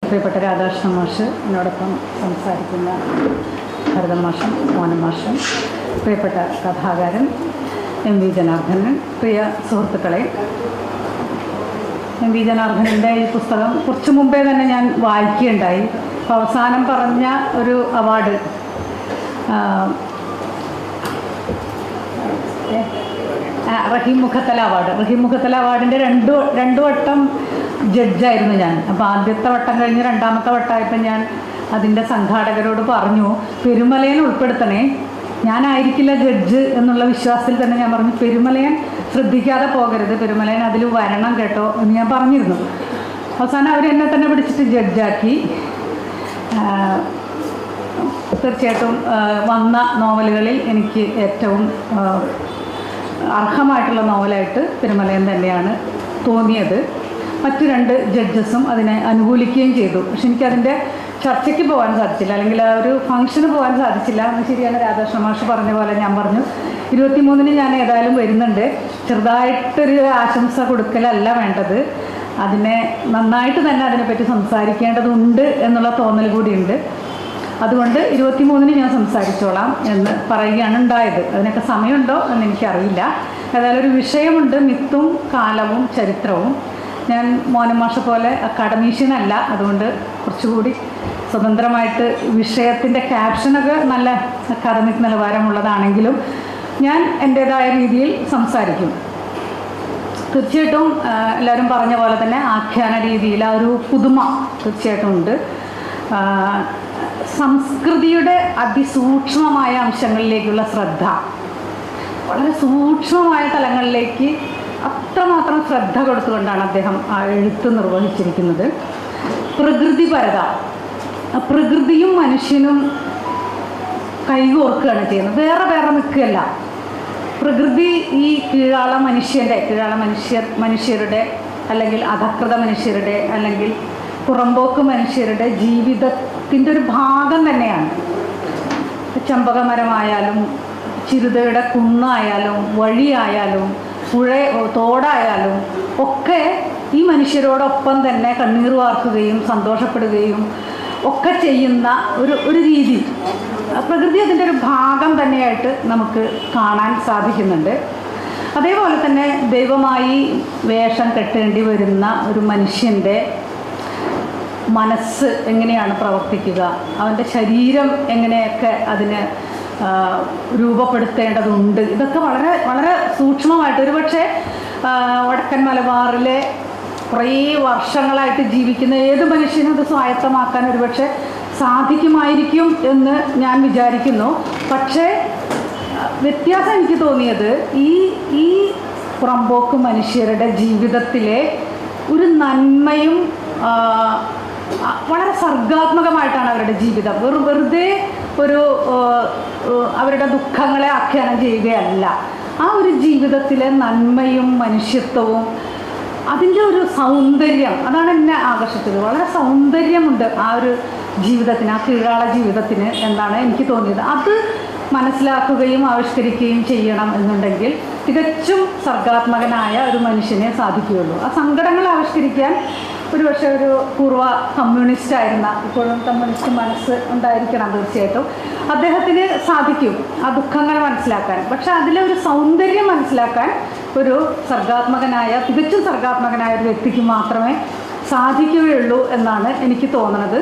പ്രിയപ്പെട്ട രാധാകൃഷ്ണൻ മാഷ്, എന്നോടൊപ്പം സംസാരിക്കുന്ന ഭരതൻ മാഷും മോഹനൻ മാഷും, പ്രിയപ്പെട്ട കഥാകാരൻ എം വി ജനാർദ്ദനൻ, പ്രിയ സുഹൃത്തുക്കളെ, എം വി ജനാർദ്ദനൻ്റെ ഈ പുസ്തകം കുറച്ച് മുമ്പേ തന്നെ ഞാൻ വായിക്കുകയുണ്ടായി. അപ്പോൾ അവസാനം പറഞ്ഞ ഒരു അവാർഡ് റഹീം മുഖത്തല അവാർഡ്, റഹീം മുഖത്തല അവാർഡിൻ്റെ രണ്ടു വട്ടം ജഡ്ജായിരുന്നു ഞാൻ. അപ്പോൾ ആദ്യത്തെ വട്ടം കഴിഞ്ഞ് രണ്ടാമത്തെ വട്ടമായപ്പോൾ ഞാൻ അതിൻ്റെ സംഘാടകരോട് പറഞ്ഞു, പെരുമലയൻ ഉൾപ്പെടുത്തണേ, ഞാനായിരിക്കില്ല ജഡ്ജ് എന്നുള്ള വിശ്വാസത്തിൽ തന്നെ ഞാൻ പറഞ്ഞു, പെരുമലയൻ ശ്രദ്ധിക്കാതെ പോകരുത്, പെരുമലയൻ അതിൽ വരണം കേട്ടോ എന്ന് ഞാൻ പറഞ്ഞിരുന്നു. അവസാനം അവർ എന്നെ തന്നെ പിടിച്ചിട്ട് ജഡ്ജാക്കി. തീർച്ചയായിട്ടും വന്ന നോവലുകളിൽ എനിക്ക് ഏറ്റവും അർഹമായിട്ടുള്ള നോവലായിട്ട് പെരുമലയൻ തന്നെയാണ് തോന്നിയത്. മറ്റു രണ്ട് ജഡ്ജസും അതിനെ അനുകൂലിക്കുകയും ചെയ്തു. പക്ഷെ എനിക്കതിൻ്റെ ചർച്ചയ്ക്ക് പോകാൻ സാധിച്ചില്ല, അല്ലെങ്കിൽ ആ ഒരു ഫംഗ്ഷന് പോകാൻ സാധിച്ചില്ല. എന്ന് ശരിയാണ് രാധാകൃഷ്ണൻ മാഷ് പറഞ്ഞ പോലെ ഞാൻ പറഞ്ഞു, 23-ന് ഞാൻ ഏതായാലും വരുന്നുണ്ട്. ചെറുതായിട്ടൊരു ആശംസ കൊടുക്കലല്ല വേണ്ടത്, അതിനെ നന്നായിട്ട് തന്നെ അതിനെപ്പറ്റി സംസാരിക്കേണ്ടതുണ്ട് എന്നുള്ള തോന്നൽ കൂടിയുണ്ട്. അതുകൊണ്ട് 23-ന് ഞാൻ സംസാരിച്ചോളാം എന്ന് പറയുകയാണ് ഉണ്ടായത്. അതിനൊക്കെ സമയമുണ്ടോ എന്ന് എനിക്കറിയില്ല. ഏതായാലും ഒരു വിഷയമുണ്ട്, മിത്തും കാലവും ചരിത്രവും. ഞാൻ മോഹനൻ മാഷെ പോലെ അക്കാഡമീഷ്യനല്ല, അതുകൊണ്ട് കുറച്ചുകൂടി സ്വതന്ത്രമായിട്ട് വിഷയത്തിൻ്റെ ക്യാപ്ഷനൊക്കെ നല്ല അക്കാദമിക് നിലവാരമുള്ളതാണെങ്കിലും ഞാൻ എൻ്റേതായ രീതിയിൽ സംസാരിക്കും. തീർച്ചയായിട്ടും എല്ലാവരും പറഞ്ഞ പോലെ തന്നെ ആഖ്യാന രീതിയിൽ ആ ഒരു പുതുമ തീർച്ചയായിട്ടും ഉണ്ട്. സംസ്കൃതിയുടെ അതിസൂക്ഷ്മമായ അംശങ്ങളിലേക്കുള്ള ശ്രദ്ധ, വളരെ സൂക്ഷ്മമായ തലങ്ങളിലേക്ക് അത്രമാത്രം ശ്രദ്ധ കൊടുത്തുകൊണ്ടാണ് അദ്ദേഹം ആ എഴുത്ത് നിർവഹിച്ചിരിക്കുന്നത്. പ്രകൃതിപരത, പ്രകൃതിയും മനുഷ്യനും കൈകോർക്കുകയാണ് ചെയ്യുന്നത്, വേറെ നിൽക്കുകയല്ല. പ്രകൃതി ഈ കീഴാള മനുഷ്യരുടെ അല്ലെങ്കിൽ അധകൃത മനുഷ്യരുടെ അല്ലെങ്കിൽ പുറമ്പോക്ക് മനുഷ്യരുടെ ജീവിതത്തിൻ്റെ ഒരു ഭാഗം തന്നെയാണ്. ചമ്പകമരമായാലും ചിരുതയുടെ കുന്നായാലും വഴിയായാലും തോടായാലും ഒക്കെ ഈ മനുഷ്യരോടൊപ്പം തന്നെ കണ്ണീർ വാർക്കുകയും സന്തോഷപ്പെടുകയും ഒക്കെ ചെയ്യുന്ന ഒരു രീതി, പ്രകൃതി അതിൻ്റെ ഒരു ഭാഗം തന്നെയായിട്ട് നമുക്ക് കാണാൻ സാധിക്കുന്നുണ്ട്. അതേപോലെ തന്നെ ദൈവമായി വേഷം കെട്ടേണ്ടി വരുന്ന ഒരു മനുഷ്യൻ്റെ മനസ്സ് എങ്ങനെയാണ് പ്രവർത്തിക്കുക, അവൻ്റെ ശരീരം എങ്ങനെയൊക്കെ അതിന് രൂപപ്പെടുത്തേണ്ടതുണ്ട്, ഇതൊക്കെ വളരെ വളരെ സൂക്ഷ്മമായിട്ട് ഒരുപക്ഷെ വടക്കൻ മലബാറിലെ കുറേ വർഷങ്ങളായിട്ട് ജീവിക്കുന്ന ഏത് മനുഷ്യനും ഇത് സ്വായത്തമാക്കാൻ ഒരുപക്ഷെ സാധിക്കുമായിരിക്കും എന്ന് ഞാൻ വിചാരിക്കുന്നു. പക്ഷേ വ്യത്യാസം എനിക്ക് തോന്നിയത് ഈ പുറമ്പോക്ക് മനുഷ്യരുടെ ജീവിതത്തിലെ ഒരു നന്മയും വളരെ സർഗാത്മകമായിട്ടാണ് അവരുടെ ജീവിതം. വെറുതെ ഒരു അവരുടെ ദുഃഖങ്ങളെ ആഖ്യാനം ചെയ്യുകയല്ല. ആ ഒരു ജീവിതത്തിലെ നന്മയും മനുഷ്യത്വവും അതിൻ്റെ ഒരു സൗന്ദര്യം, അതാണ് എന്നെ ആകർഷിച്ചത്. വളരെ സൗന്ദര്യമുണ്ട് ആ ഒരു ജീവിതത്തിന്, ആ കീഴാള ജീവിതത്തിന് എന്നാണ് എനിക്ക് തോന്നിയത്. അത് മനസ്സിലാക്കുകയും ആവിഷ്കരിക്കുകയും ചെയ്യണം എന്നുണ്ടെങ്കിൽ തികച്ചും സർഗാത്മകനായ ഒരു മനുഷ്യനെ സാധിക്കുകയുള്ളൂ. ആ സങ്കടങ്ങൾ ആവിഷ്കരിക്കാൻ ഒരുപക്ഷെ ഒരു പൂർവ്വ കമ്മ്യൂണിസ്റ്റായിരുന്ന, ഇപ്പോഴും കമ്മ്യൂണിസ്റ്റ് മനസ്സ് ഉണ്ടായിരിക്കണം തീർച്ചയായിട്ടും, അദ്ദേഹത്തിന് സാധിക്കും ആ ദുഃഖങ്ങൾ മനസ്സിലാക്കാൻ. പക്ഷെ അതിലെ ഒരു സൗന്ദര്യം മനസ്സിലാക്കാൻ ഒരു തികച്ചും സർഗാത്മകനായ ഒരു വ്യക്തിക്ക് മാത്രമേ സാധിക്കുകയുള്ളൂ എന്നാണ് എനിക്ക് തോന്നുന്നത്.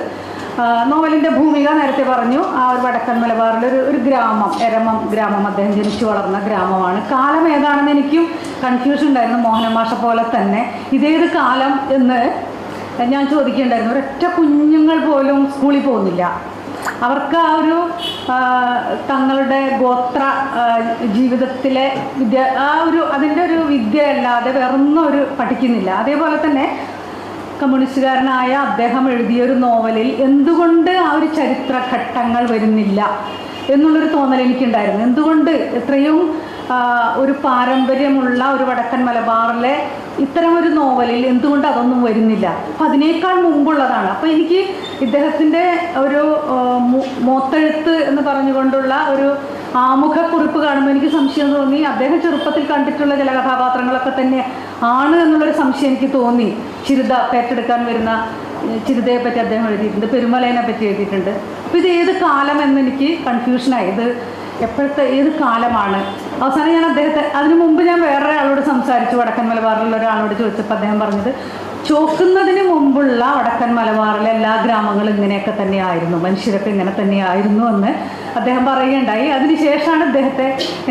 നോവലിൻ്റെ ഭൂമിക നേരത്തെ പറഞ്ഞു. ആ ഒരു വടക്കൻ മലബാറിലെ ഒരു ഗ്രാമം, എരമം ഗ്രാമം, അദ്ദേഹം ജനിച്ചു വളർന്ന ഗ്രാമമാണ്. കാലം ഏതാണെന്ന് എനിക്കും കൺഫ്യൂഷൻ ഉണ്ടായിരുന്നു, മോഹനൻ മാഷെ പോലെ തന്നെ. ഇതേത് കാലം എന്ന് ഞാൻ ചോദിക്കുകയുണ്ടായിരുന്നു. ഒരൊറ്റ കുഞ്ഞുങ്ങൾ പോലും സ്കൂളിൽ പോകുന്നില്ല. അവർക്ക് ആ ഒരു തങ്ങളുടെ ഗോത്ര ജീവിതത്തിലെ അതിൻ്റെ ഒരു വിദ്യ അല്ലാതെ വേറൊന്നും അവർ പഠിക്കുന്നില്ല. അതേപോലെ തന്നെ കമ്മ്യൂണിസ്റ്റുകാരനായ അദ്ദേഹം എഴുതിയൊരു നോവലിൽ എന്തുകൊണ്ട് ആ ഒരു ചരിത്രഘട്ടങ്ങൾ വരുന്നില്ല എന്നുള്ളൊരു തോന്നൽ എനിക്കുണ്ടായിരുന്നു. എന്തുകൊണ്ട് എത്രയും ഒരു പാരമ്പര്യമുള്ള ഒരു വടക്കൻ മലബാറിലെ ഇത്തരമൊരു നോവലിൽ എന്തുകൊണ്ട് അതൊന്നും വരുന്നില്ല? അപ്പം അതിനേക്കാൾ മുമ്പുള്ളതാണ്. അപ്പോൾ എനിക്ക് ഇദ്ദേഹത്തിൻ്റെ ഒരു മോത്തെഴുത്ത് എന്ന് പറഞ്ഞുകൊണ്ടുള്ള ഒരു ആമുഖക്കുറിപ്പ് കാണുമ്പോൾ എനിക്ക് സംശയം തോന്നി. അദ്ദേഹം ചെറുപ്പത്തിൽ കണ്ടിട്ടുള്ള ചില കഥാപാത്രങ്ങളൊക്കെ തന്നെ ആണ് എന്നുള്ളൊരു സംശയം എനിക്ക് തോന്നി. ചിരുത പേറ്റെടുക്കാൻ വരുന്ന ചിരുതയെ പറ്റി അദ്ദേഹം എഴുതിയിട്ടുണ്ട്, പെരുമലേനെ പറ്റി എഴുതിയിട്ടുണ്ട്. അപ്പോൾ ഇത് ഏത് കാലം എന്നെനിക്ക് കൺഫ്യൂഷനായി. ഇത് എപ്പോഴത്തെ ഏത് കാലമാണ്? അവസാനം ഞാൻ അദ്ദേഹത്തെ, അതിനു മുമ്പ് ഞാൻ വേറൊരാളോട് സംസാരിച്ചു, വടക്കൻ മലബാറിലുള്ള ഒരാളോട് ചോദിച്ചപ്പോൾ അദ്ദേഹം പറഞ്ഞത് ചോക്കുന്നതിന് മുമ്പുള്ള വടക്കൻ മലബാറിലെ എല്ലാ ഗ്രാമങ്ങളും ഇങ്ങനെയൊക്കെ തന്നെയായിരുന്നു, മനുഷ്യരൊക്കെ ഇങ്ങനെ തന്നെയായിരുന്നു എന്ന് അദ്ദേഹം പറയുകയുണ്ടായി. അതിനുശേഷമാണ്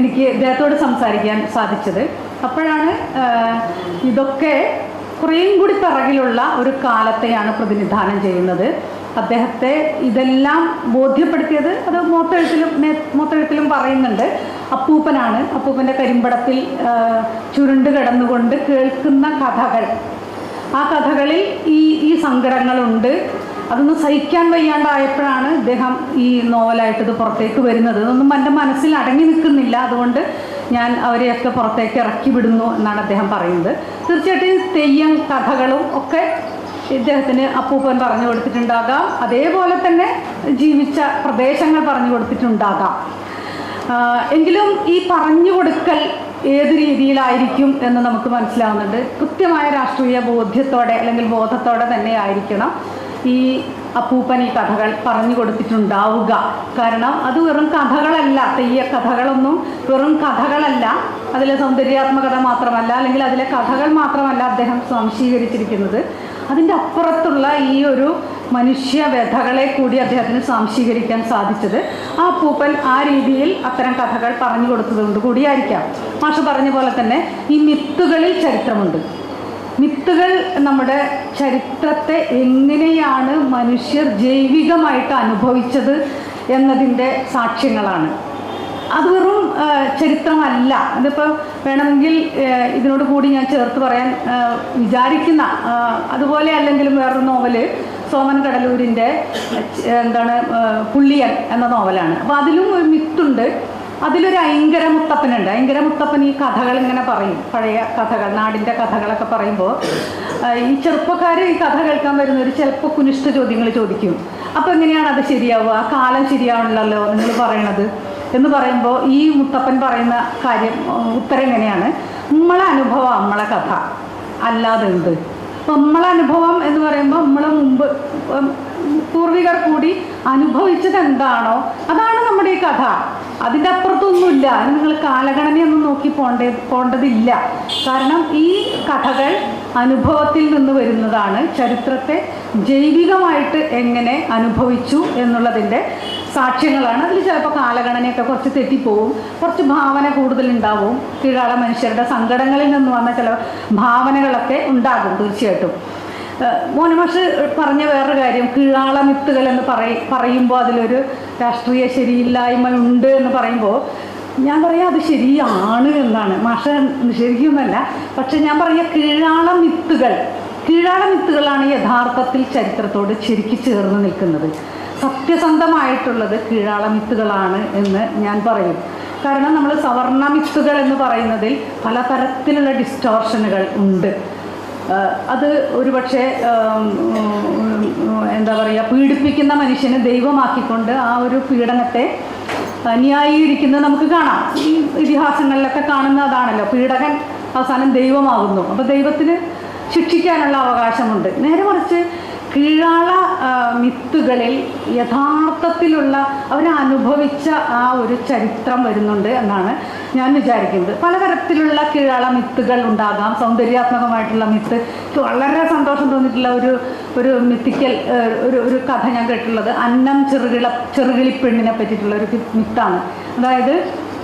എനിക്ക് ഇദ്ദേഹത്തോട് സംസാരിക്കാൻ സാധിച്ചത്. അപ്പോഴാണ് ഇതൊക്കെ കുറേയും കൂടി പിറകിലുള്ള ഒരു കാലത്തെയാണ് പ്രതിനിധാനം ചെയ്യുന്നത്. അദ്ദേഹത്തെ ഇതെല്ലാം ബോധ്യപ്പെടുത്തിയത് അത് മൂത്തെഴുത്തിലും പറയുന്നുണ്ട്. അപ്പൂപ്പനാണ്. അപ്പൂപ്പൻ്റെ കരിമ്പടത്തിൽ ചുരുണ്ട് കിടന്നുകൊണ്ട് കേൾക്കുന്ന കഥകൾ, ആ കഥകളിൽ ഈ സങ്കടങ്ങളുണ്ട്. അതൊന്നും സഹിക്കാൻ വയ്യാണ്ടായപ്പോഴാണ് ഇദ്ദേഹം ഈ നോവലായിട്ട് ഇത് പുറത്തേക്ക് വരുന്നത്. ഇതൊന്നും എൻ്റെ മനസ്സിൽ അടങ്ങി നിൽക്കുന്നില്ല, അതുകൊണ്ട് ഞാൻ അവരെയൊക്കെ പുറത്തേക്ക് ഇറക്കി വിടുന്നു എന്നാണ് അദ്ദേഹം പറയുന്നത്. തീർച്ചയായിട്ടും തെയ്യം കഥകളും ഒക്കെ ഇദ്ദേഹത്തിന് അപ്പൂപ്പൻ പറഞ്ഞു കൊടുത്തിട്ടുണ്ടാകാം. അതേപോലെ തന്നെ ജീവിച്ച പ്രദേശങ്ങൾ പറഞ്ഞു കൊടുത്തിട്ടുണ്ടാകാം. എങ്കിലും ഈ പറഞ്ഞു കൊടുക്കൽ ഏത് രീതിയിലായിരിക്കും എന്ന് നമുക്ക് മനസ്സിലാവുന്നുണ്ട്. കൃത്യമായ രാഷ്ട്രീയ ബോധ്യത്തോടെ അല്ലെങ്കിൽ ബോധത്തോടെ തന്നെ ആയിരിക്കണം ഈ അപ്പൂപ്പൻ ഈ കഥകൾ പറഞ്ഞു കൊടുത്തിട്ടുണ്ടാവുക. കാരണം അത് വെറും കഥകളല്ല, തെയ്യ കഥകളൊന്നും വെറും കഥകളല്ല. അതിലെ സൗന്ദര്യാത്മകത മാത്രമല്ല, അല്ലെങ്കിൽ അതിലെ കഥകൾ മാത്രമല്ല അദ്ദേഹം സ്വാംശീകരിച്ചിരിക്കുന്നത്. അതിൻ്റെ അപ്പുറത്തുള്ള ഈ ഒരു മനുഷ്യവ്യഥകളെ കൂടി അദ്ദേഹത്തിന് സ്വാംശീകരിക്കാൻ സാധിച്ചത് ആ അപ്പൂപ്പൻ ആ രീതിയിൽ അത്തരം കഥകൾ പറഞ്ഞു കൊടുത്തതുകൊണ്ട് കൂടിയായിരിക്കാം. മാഷ് പറഞ്ഞ പോലെ തന്നെ ഈ മിത്തുകളിൽ ചരിത്രമുണ്ട്. മിത്തുകൾ നമ്മുടെ ചരിത്രത്തെ എങ്ങനെയാണ് മനുഷ്യർ ജൈവികമായിട്ട് അനുഭവിച്ചത് എന്നതിൻ്റെ സാക്ഷ്യങ്ങളാണ്. അത് വെറും ചരിത്രമല്ല. ഇതിപ്പോൾ വേണമെങ്കിൽ ഇതിനോട് കൂടി ഞാൻ ചേർത്ത് പറയാൻ വിചാരിക്കുന്ന, അതുപോലെ അല്ലെങ്കിലും വേറൊരു നോവല് സോമൻ കടലൂരിൻ്റെ പുള്ളിയൻ എന്ന നോവലാണ്. അപ്പോൾ അതിലും ഒരു മിത്തുണ്ട്. അതിലൊരു ഐങ്കര മുത്തപ്പനുണ്ട്. ഐങ്കര മുത്തപ്പൻ ഈ കഥകൾ ഇങ്ങനെ പറയും, പഴയ കഥകൾ, നാടിൻ്റെ കഥകളൊക്കെ പറയുമ്പോൾ ഈ ചെറുപ്പക്കാർ ഈ കഥ കേൾക്കാൻ വരുന്നവർ ചിലപ്പോൾ കുനിഷ്ഠ ചോദ്യങ്ങൾ ചോദിക്കും. അപ്പോൾ എങ്ങനെയാണ് അത് ശരിയാവുക? ആ കാലം ശരിയാവണല്ലോ നിങ്ങൾ പറയണത് എന്ന് പറയുമ്പോൾ ഈ മുത്തപ്പൻ പറയുന്ന ഉത്തരം എങ്ങനെയാണ്? നമ്മളെ അനുഭവം നമ്മളെ കഥ അല്ലാതെ ഉണ്ട്. അപ്പം നമ്മളെ അനുഭവം എന്ന് പറയുമ്പോൾ നമ്മളെ മുമ്പ് പൂർവികർ കൂടി അനുഭവിച്ചത് എന്താണോ അതാണ് നമ്മുടെ ഈ കഥ. അതിൻ്റെ അപ്പുറത്തൊന്നുമില്ല. അതിന് നിങ്ങൾ കാലഗണനയൊന്നും നോക്കി പോണ്ടതില്ല. കാരണം ഈ കഥകൾ അനുഭവത്തിൽ നിന്ന് വരുന്നതാണ്. ചരിത്രത്തെ ജൈവികമായിട്ട് എങ്ങനെ അനുഭവിച്ചു എന്നുള്ളതിൻ്റെ സാക്ഷ്യങ്ങളാണ്. അതിൽ ചിലപ്പോൾ കാലഗണനയൊക്കെ കുറച്ച് തെറ്റിപ്പോവും, കുറച്ച് ഭാവന കൂടുതലുണ്ടാവും. കീഴാള മനുഷ്യരുടെ സങ്കടങ്ങളിൽ നിന്ന് വന്ന ചില ഭാവനകളൊക്കെ ഉണ്ടാകും തീർച്ചയായിട്ടും. മോനമാഷ് പറഞ്ഞ വേറൊരു കാര്യം, കീഴാള മിത്തുകൾ എന്ന് പറയുമ്പോൾ അതിലൊരു രാഷ്ട്രീയ ശരിയില്ലായ്മ ഉണ്ട് എന്ന് പറയുമ്പോൾ ഞാൻ പറയാം അത് ശരിയാണ് എന്നാണ്. മാഷ നിഷേധിക്കുന്നല്ല, പക്ഷെ ഞാൻ പറയാം കീഴാള മിത്തുകളാണ് യഥാർത്ഥത്തിൽ ചരിത്രത്തോട് ശരിക്കും ചേർന്ന് നിൽക്കുന്നത്. സത്യസന്ധമായിട്ടുള്ളത് കീഴാള മിത്തുകളാണ് എന്ന് ഞാൻ പറയും. കാരണം നമ്മൾ സവർണ മിത്തുകൾ എന്ന് പറയുന്നതിൽ പലതരത്തിലുള്ള ഡിസ്റ്റോർഷനുകൾ ഉണ്ട്. അത് ഒരുപക്ഷെ പീഡിപ്പിക്കുന്ന മനുഷ്യനെ ദൈവമാക്കിക്കൊണ്ട് ആ ഒരു പീഡനത്തെ ന്യായീകരിക്കുന്നത് നമുക്ക് കാണാം. ഈ ഇതിഹാസങ്ങളിലൊക്കെ കാണുന്ന അതാണല്ലോ, പീഡകൻ അവസാനം ദൈവമാകുന്നു. അപ്പോൾ ദൈവത്തിന് ശിക്ഷിക്കാനുള്ള അവകാശമുണ്ട്. നേരെ മറിച്ച് കീഴാള മിത്തുകളിൽ യഥാർത്ഥത്തിലുള്ള അവരനുഭവിച്ച ആ ഒരു ചരിത്രം വരുന്നുണ്ട് എന്നാണ് ഞാൻ വിചാരിക്കുന്നത്. പലതരത്തിലുള്ള കീഴാള മിത്തുകൾ ഉണ്ടാകാം. സൗന്ദര്യാത്മകമായിട്ടുള്ള മിത്ത്, വളരെ സന്തോഷം തോന്നിയിട്ടുള്ള ഒരു മിത്തിക്കൽ ഒരു കഥ ഞാൻ കേട്ടിട്ടുള്ളത് അന്നം ചെറുകിളിപ്പെണ്ണിനെ പറ്റിയിട്ടുള്ള ഒരു മിത്താണ്. അതായത്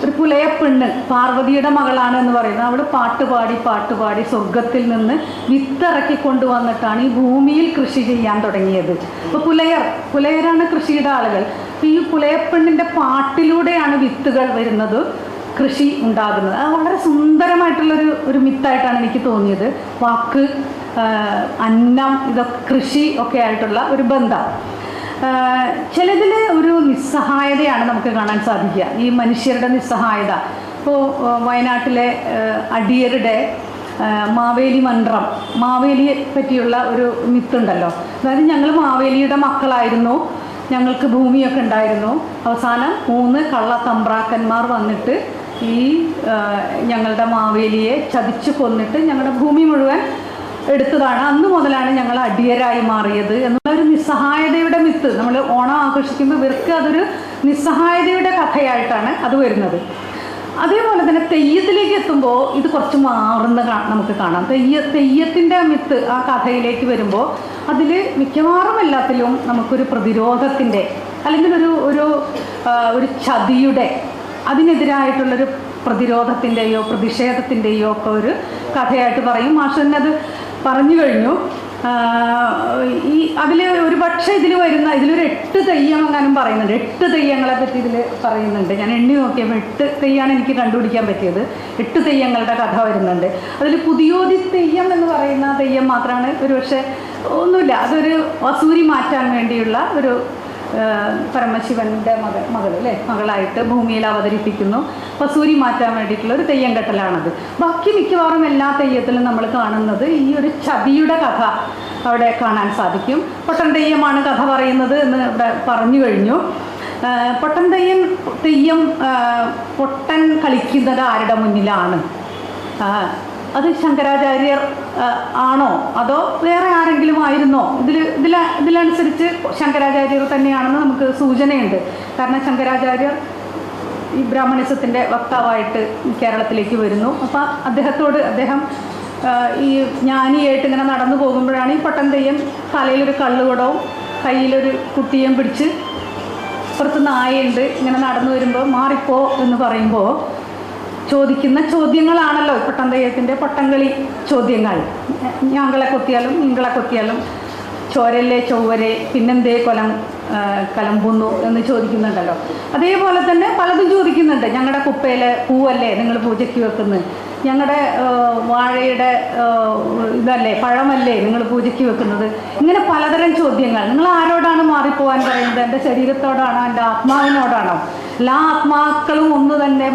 ഒരു പുലയപ്പെണ്ണ് പുലയയുടെ മകളാണ് എന്ന് പറയുന്നത്. അവിടെ പാട്ടുപാടി സ്വർഗത്തിൽ നിന്ന് വിത്തിറക്കി കൊണ്ടുവന്നിട്ടാണ് ഈ ഭൂമിയിൽ കൃഷി ചെയ്യാൻ തുടങ്ങിയത്. അപ്പോൾ പുലയരാണ് കൃഷിയുടെ ആളുകൾ. അപ്പോൾ ഈ പുലയപ്പെണ്ണിൻ്റെ പാട്ടിലൂടെയാണ് വിത്തുകൾ വരുന്നത്, കൃഷി ഉണ്ടാകുന്നത്. അത് വളരെ സുന്ദരമായിട്ടുള്ളൊരു മിത്തായിട്ടാണ് എനിക്ക് തോന്നിയത്. വാക്ക്, അന്നം, ഇതൊക്കെ കൃഷി ഒക്കെ ആയിട്ടുള്ള ഒരു ബന്ധം. ചിലതിൽ ഒരു നിസ്സഹായതയാണ് നമുക്ക് കാണാൻ സാധിക്കുക, ഈ മനുഷ്യരുടെ നിസ്സഹായത. ഇപ്പോൾ വയനാട്ടിലെ അടിയരുടെ മാവേലി മന്ത്രം, മാവേലിയെ പറ്റിയുള്ള ഒരു മിത്തുണ്ടല്ലോ. അതായത് ഞങ്ങൾ മാവേലിയുടെ മക്കളായിരുന്നു, ഞങ്ങൾക്ക് ഭൂമിയൊക്കെ ഉണ്ടായിരുന്നു. അവസാനം 3 കള്ളത്തമ്പ്രാക്കന്മാർ വന്നിട്ട് ഈ ഞങ്ങളുടെ മാവേലിയെ ചതിച്ചു കൊന്നിട്ട് ഞങ്ങളുടെ ഭൂമി മുഴുവൻ എടുത്തതാണ്. അന്ന് മുതലാണ് ഞങ്ങൾ അടിയരായി മാറിയത് എന്നുള്ള ഒരു നിസ്സഹായതയുടെ മിത്ത്. നമ്മൾ ഓണം ആഘോഷിക്കുമ്പോൾ ഇവർക്ക് അതൊരു നിസ്സഹായതയുടെ കഥയായിട്ടാണ് അത് വരുന്നത്. അതേപോലെ തന്നെ തെയ്യത്തിലേക്ക് എത്തുമ്പോൾ ഇത് കുറച്ച് മാറുന്ന നമുക്ക് കാണാം. തെയ്യത്തിൻ്റെ മിത്ത് ആ കഥയിലേക്ക് വരുമ്പോൾ അതിൽ മിക്കവാറും എല്ലാത്തിലും നമുക്കൊരു പ്രതിരോധത്തിൻ്റെ അല്ലെങ്കിൽ ഒരു ചതിയുടെ അതിനെതിരായിട്ടുള്ളൊരു പ്രതിരോധത്തിൻ്റെയോ പ്രതിഷേധത്തിൻ്റെയോ ഒക്കെ ഒരു കഥയായിട്ട് പറയും. മാഷ് തന്നെ അത് പറഞ്ഞു കഴിഞ്ഞു. അതിൽ ഒരു പക്ഷേ ഇതിലൊരു 8 തെയ്യം എങ്ങാനും പറയുന്നുണ്ട്. 8 തെയ്യങ്ങളെ പറ്റി ഇതിൽ പറയുന്നുണ്ട്. ഞാൻ എണ്ണി നോക്കിയപ്പോൾ 8 തെയ്യമാണ് എനിക്ക് കണ്ടുപിടിക്കാൻ പറ്റിയത്. 8 തെയ്യങ്ങളുടെ കഥ വരുന്നുണ്ട്. അതിൽ പുതിയോതി തെയ്യം എന്ന് പറയുന്ന തെയ്യം മാത്രമാണ് ഒരു പക്ഷേ ഒന്നുമില്ല, അതൊരു വസൂരി മാറ്റാൻ വേണ്ടിയുള്ള ഒരു പരമശിവൻ്റെ മകളായിട്ട് ഭൂമിയിൽ അവതരിപ്പിക്കുന്നു. വസൂരി മാറ്റാൻ വേണ്ടിയിട്ടുള്ള ഒരു തെയ്യം കെട്ടലാണത്. ബാക്കി മിക്കവാറും എല്ലാ തെയ്യത്തിലും നമ്മൾ കാണുന്നത് ഈ ഒരു ചതിയുടെ കഥ അവിടെ കാണാൻ സാധിക്കും. പൊട്ടൻ തെയ്യമാണ് കഥ പറയുന്നത് എന്ന് ഇവിടെ പറഞ്ഞു കഴിഞ്ഞു. പൊട്ടൻ തെയ്യം പൊട്ടൻ കളിക്കുന്നത് ആരുടെ മുന്നിലാണ്? അത് ശങ്കരാചാര്യർ ആണോ അതോ വേറെ ആരെങ്കിലും ആയിരുന്നോ? ഇതിലനുസരിച്ച് ശങ്കരാചാര്യർ തന്നെയാണെന്ന് നമുക്ക് സൂചനയുണ്ട്. കാരണം ശങ്കരാചാര്യർ ഈ ബ്രാഹ്മണിസത്തിൻ്റെ വക്താവായിട്ട് കേരളത്തിലേക്ക് വരുന്നു. അപ്പം അദ്ദേഹം ഈ ജ്ഞാനിയായിട്ട് ഇങ്ങനെ നടന്നു പോകുമ്പോഴാണ് ഈ പൊട്ടൻ തെയ്യം തലയിലൊരു കള്ളുകുടവും കയ്യിലൊരു കുട്ടിയും പിടിച്ച് പുറത്ത് നായുണ്ട് ഇങ്ങനെ നടന്നു വരുമ്പോൾ മാറിപ്പോ എന്ന് പറയുമ്പോൾ ചോദിക്കുന്ന ചോദ്യങ്ങളാണല്ലോ പൊട്ടൻ തെയ്യത്തിൻ്റെ പൊട്ടൻകളി ചോദ്യങ്ങൾ. ഞാങ്കളെ കൊത്തിയാലും നിങ്ങളെ കൊത്തിയാലും ചോരല്ലേ ചൊവ്വരെ പിന്നെന്തേ കലമ്പുന്നു എന്ന് ചോദിക്കുന്നുണ്ടല്ലോ. അതേപോലെ തന്നെ പലതും ചോദിക്കുന്നുണ്ട്. ഞങ്ങളുടെ കുപ്പയിലെ പൂവല്ലേ നിങ്ങൾ പൂജയ്ക്ക് വെക്കുന്നത്? ഞങ്ങളുടെ വാഴയുടെ ഇതല്ലേ പഴമല്ലേ നിങ്ങൾ പൂജയ്ക്ക് വെക്കുന്നത്? ഇങ്ങനെ പലതരം ചോദ്യങ്ങൾ. നിങ്ങൾ ആരോടാണ് മാറിപ്പോവാൻ പറയുന്നത്? എൻ്റെ ശരീരത്തോടാണോ എൻ്റെ ആത്മാവിനോടാണോ? എല്ലാ ആത്മാക്കളും ഒന്ന് തന്നെ,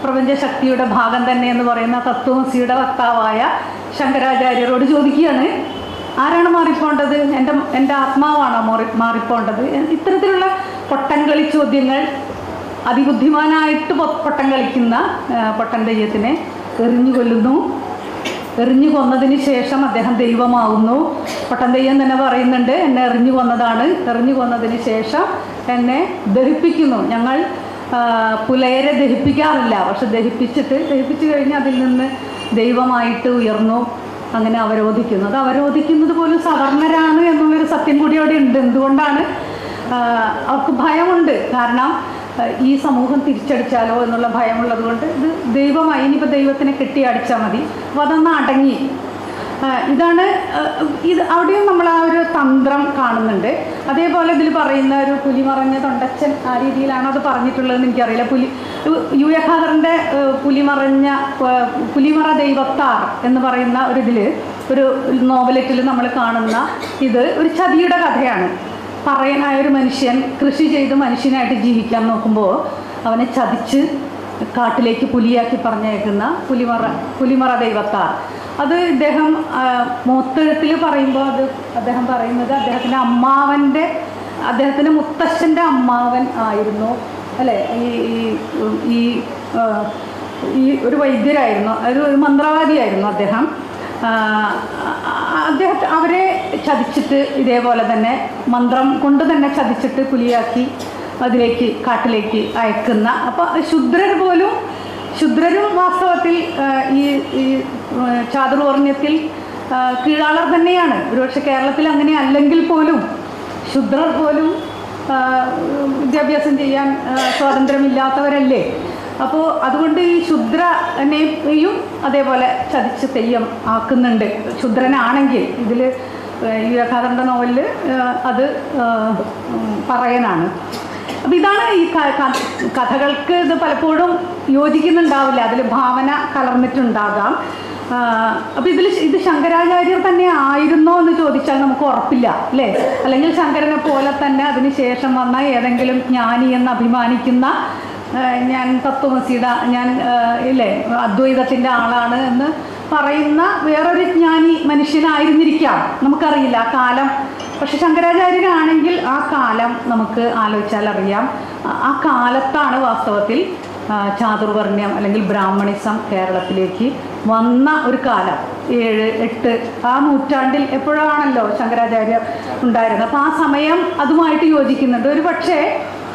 പ്രപഞ്ചശക്തിയുടെ ഭാഗം തന്നെ എന്ന് പറയുന്ന തത്വമസിയുടെ വക്താവായ ശങ്കരാചാര്യരോട് ചോദിക്കുകയാണ്, ആരാണ് മാറിപ്പോണ്ടത്? എൻ്റെ ആത്മാവാണോ മാറിപ്പോണ്ടത്? ഇത്തരത്തിലുള്ള പൊട്ടൻകളി ചോദ്യങ്ങൾ അതിബുദ്ധിമാനായിട്ട് പൊട്ടൻ കളിക്കുന്ന പൊട്ടൻ തെയ്യത്തിനെ എറിഞ്ഞു കൊല്ലുന്നു. എറിഞ്ഞു കൊന്നതിന് ശേഷം അദ്ദേഹം ദൈവമാവുന്നു. പൊട്ടൻ തെയ്യം തന്നെ പറയുന്നുണ്ട്, എന്നെ എറിഞ്ഞു കൊന്നതാണ്. എറിഞ്ഞു കൊന്നതിന് ശേഷം എന്നെ ദഹിപ്പിക്കുന്നു. ഞങ്ങൾ പുലയരെ ദഹിപ്പിക്കാറില്ല, പക്ഷെ ദഹിപ്പിച്ചു കഴിഞ്ഞ് അതിൽ നിന്ന് ദൈവമായിട്ട് ഉയർന്നു. അങ്ങനെ അവരോധിക്കുന്നു. അത് അവരോധിക്കുന്നത് പോലും സവർണരാണ് എന്നുള്ളൊരു സത്യം കൂടി അവിടെ ഉണ്ട്. എന്തുകൊണ്ടാണ്? അവർക്ക് ഭയമുണ്ട്. കാരണം ഈ സമൂഹം തിരിച്ചടിച്ചാലോ എന്നുള്ള ഭയമുള്ളത് കൊണ്ട് ഇത് ദൈവമായി, ഇനിയിപ്പോൾ ദൈവത്തിനെ കെട്ടിയടിച്ചാൽ മതി. അപ്പോൾ അതൊന്ന് അടങ്ങി. ഇതാണ് അവിടെയും നമ്മൾ ആ ഒരു തന്ത്രം കാണുന്നുണ്ട്. അതേപോലെ ഇതിൽ പറയുന്ന ഒരു പുലി മറഞ്ഞ തൊണ്ടച്ചൻ ആ രീതിയിലാണോ അത് പറഞ്ഞിട്ടുള്ളതെന്ന് എനിക്കറിയില്ല. യു എ ഖാദറിൻ്റെ പുലിമറ ദൈവത്താർ എന്ന് പറയുന്ന ഒരു നോവലറ്റിൽ നമ്മൾ കാണുന്ന ഇത് ഒരു ചതിയുടെ കഥയാണ്. പറയാനായ ഒരു മനുഷ്യൻ കൃഷി ചെയ്ത് മനുഷ്യനായിട്ട് ജീവിക്കാൻ നോക്കുമ്പോൾ അവനെ ചതിച്ച് കാട്ടിലേക്ക് പുലിയാക്കി പറഞ്ഞേക്കുന്ന പുലിമറ ദൈവത്താർ. അത് ഇദ്ദേഹം മൂത്തെഴുത്തിൽ പറയുമ്പോൾ അദ്ദേഹം പറയുന്നത് അദ്ദേഹത്തിൻ്റെ മുത്തശ്ശൻ്റെ അമ്മാവൻ ആയിരുന്നു അല്ലേ? ഈ ഒരു വൈദ്യരായിരുന്നു, ഒരു മന്ത്രവാദിയായിരുന്നു അദ്ദേഹം. അവരെ ചതിച്ചിട്ട് ഇതേപോലെ തന്നെ മന്ത്രം കൊണ്ട് തന്നെ ചതിച്ചിട്ട് പുലിയാക്കി കാട്ടിലേക്ക് അയക്കുന്ന. അപ്പോൾ ശുദ്രരും വാസ്തവത്തിൽ ഈ ചാതുർവർണ്ണ്യത്തിൽ കീഴാളർ തന്നെയാണ്. ഒരുപക്ഷെ കേരളത്തിൽ അങ്ങനെ അല്ലെങ്കിൽ പോലും ശുദ്രർ പോലും വിദ്യാഭ്യാസം ചെയ്യാൻ സ്വാതന്ത്ര്യമില്ലാത്തവരല്ലേ? അപ്പോൾ അതുകൊണ്ട് ഈ ശുദ്രനെയും അതേപോലെ ചതിച്ച് തെയ്യം ആക്കുന്നുണ്ട്. ശുദ്രനാണെങ്കിൽ ഇതിൽ യു എ ഖാദറിൻ്റെ നോവലിൽ അത് പറയനാണ്. അപ്പം ഇതാണ് ഈ കഥകൾക്ക് ഇത് പലപ്പോഴും യോജിക്കുന്നുണ്ടാവില്ല, അതിൽ ഭാവന കലർന്നിട്ടുണ്ടാകാം. അപ്പോൾ ഇത് ശങ്കരാചാര്യർ തന്നെ ആയിരുന്നോ എന്ന് ചോദിച്ചാൽ നമുക്ക് ഉറപ്പില്ല അല്ലേ? അല്ലെങ്കിൽ ശങ്കരനെ പോലെ തന്നെ അതിനുശേഷം വന്ന ഏതെങ്കിലും ജ്ഞാനി എന്ന് അഭിമാനിക്കുന്ന ഞാൻ തത്വമസിയുടെ ഇല്ലേ അദ്വൈതത്തിൻ്റെ ആളാണ് എന്ന് പറയുന്ന വേറൊരു ജ്ഞാനി മനുഷ്യനായിരുന്നിരിക്കാം, നമുക്കറിയില്ല ആ കാലം. പക്ഷെ ശങ്കരാചാര്യരാണെങ്കിൽ ആ കാലം നമുക്ക് ആലോചിച്ചാൽ അറിയാം. ആ കാലത്താണ് വാസ്തവത്തിൽ ചാതുർവർണ്ണ്യം അല്ലെങ്കിൽ ബ്രാഹ്മണിസം കേരളത്തിലേക്ക് വന്ന ഒരു കാലം 7, 8 ആ നൂറ്റാണ്ടിൽ എപ്പോഴാണല്ലോ ശങ്കരാചാര്യർ ഉണ്ടായിരുന്നത്. അപ്പോൾ ആ സമയം അതുമായിട്ട് യോജിക്കുന്നുണ്ട്. ഒരു പക്ഷേ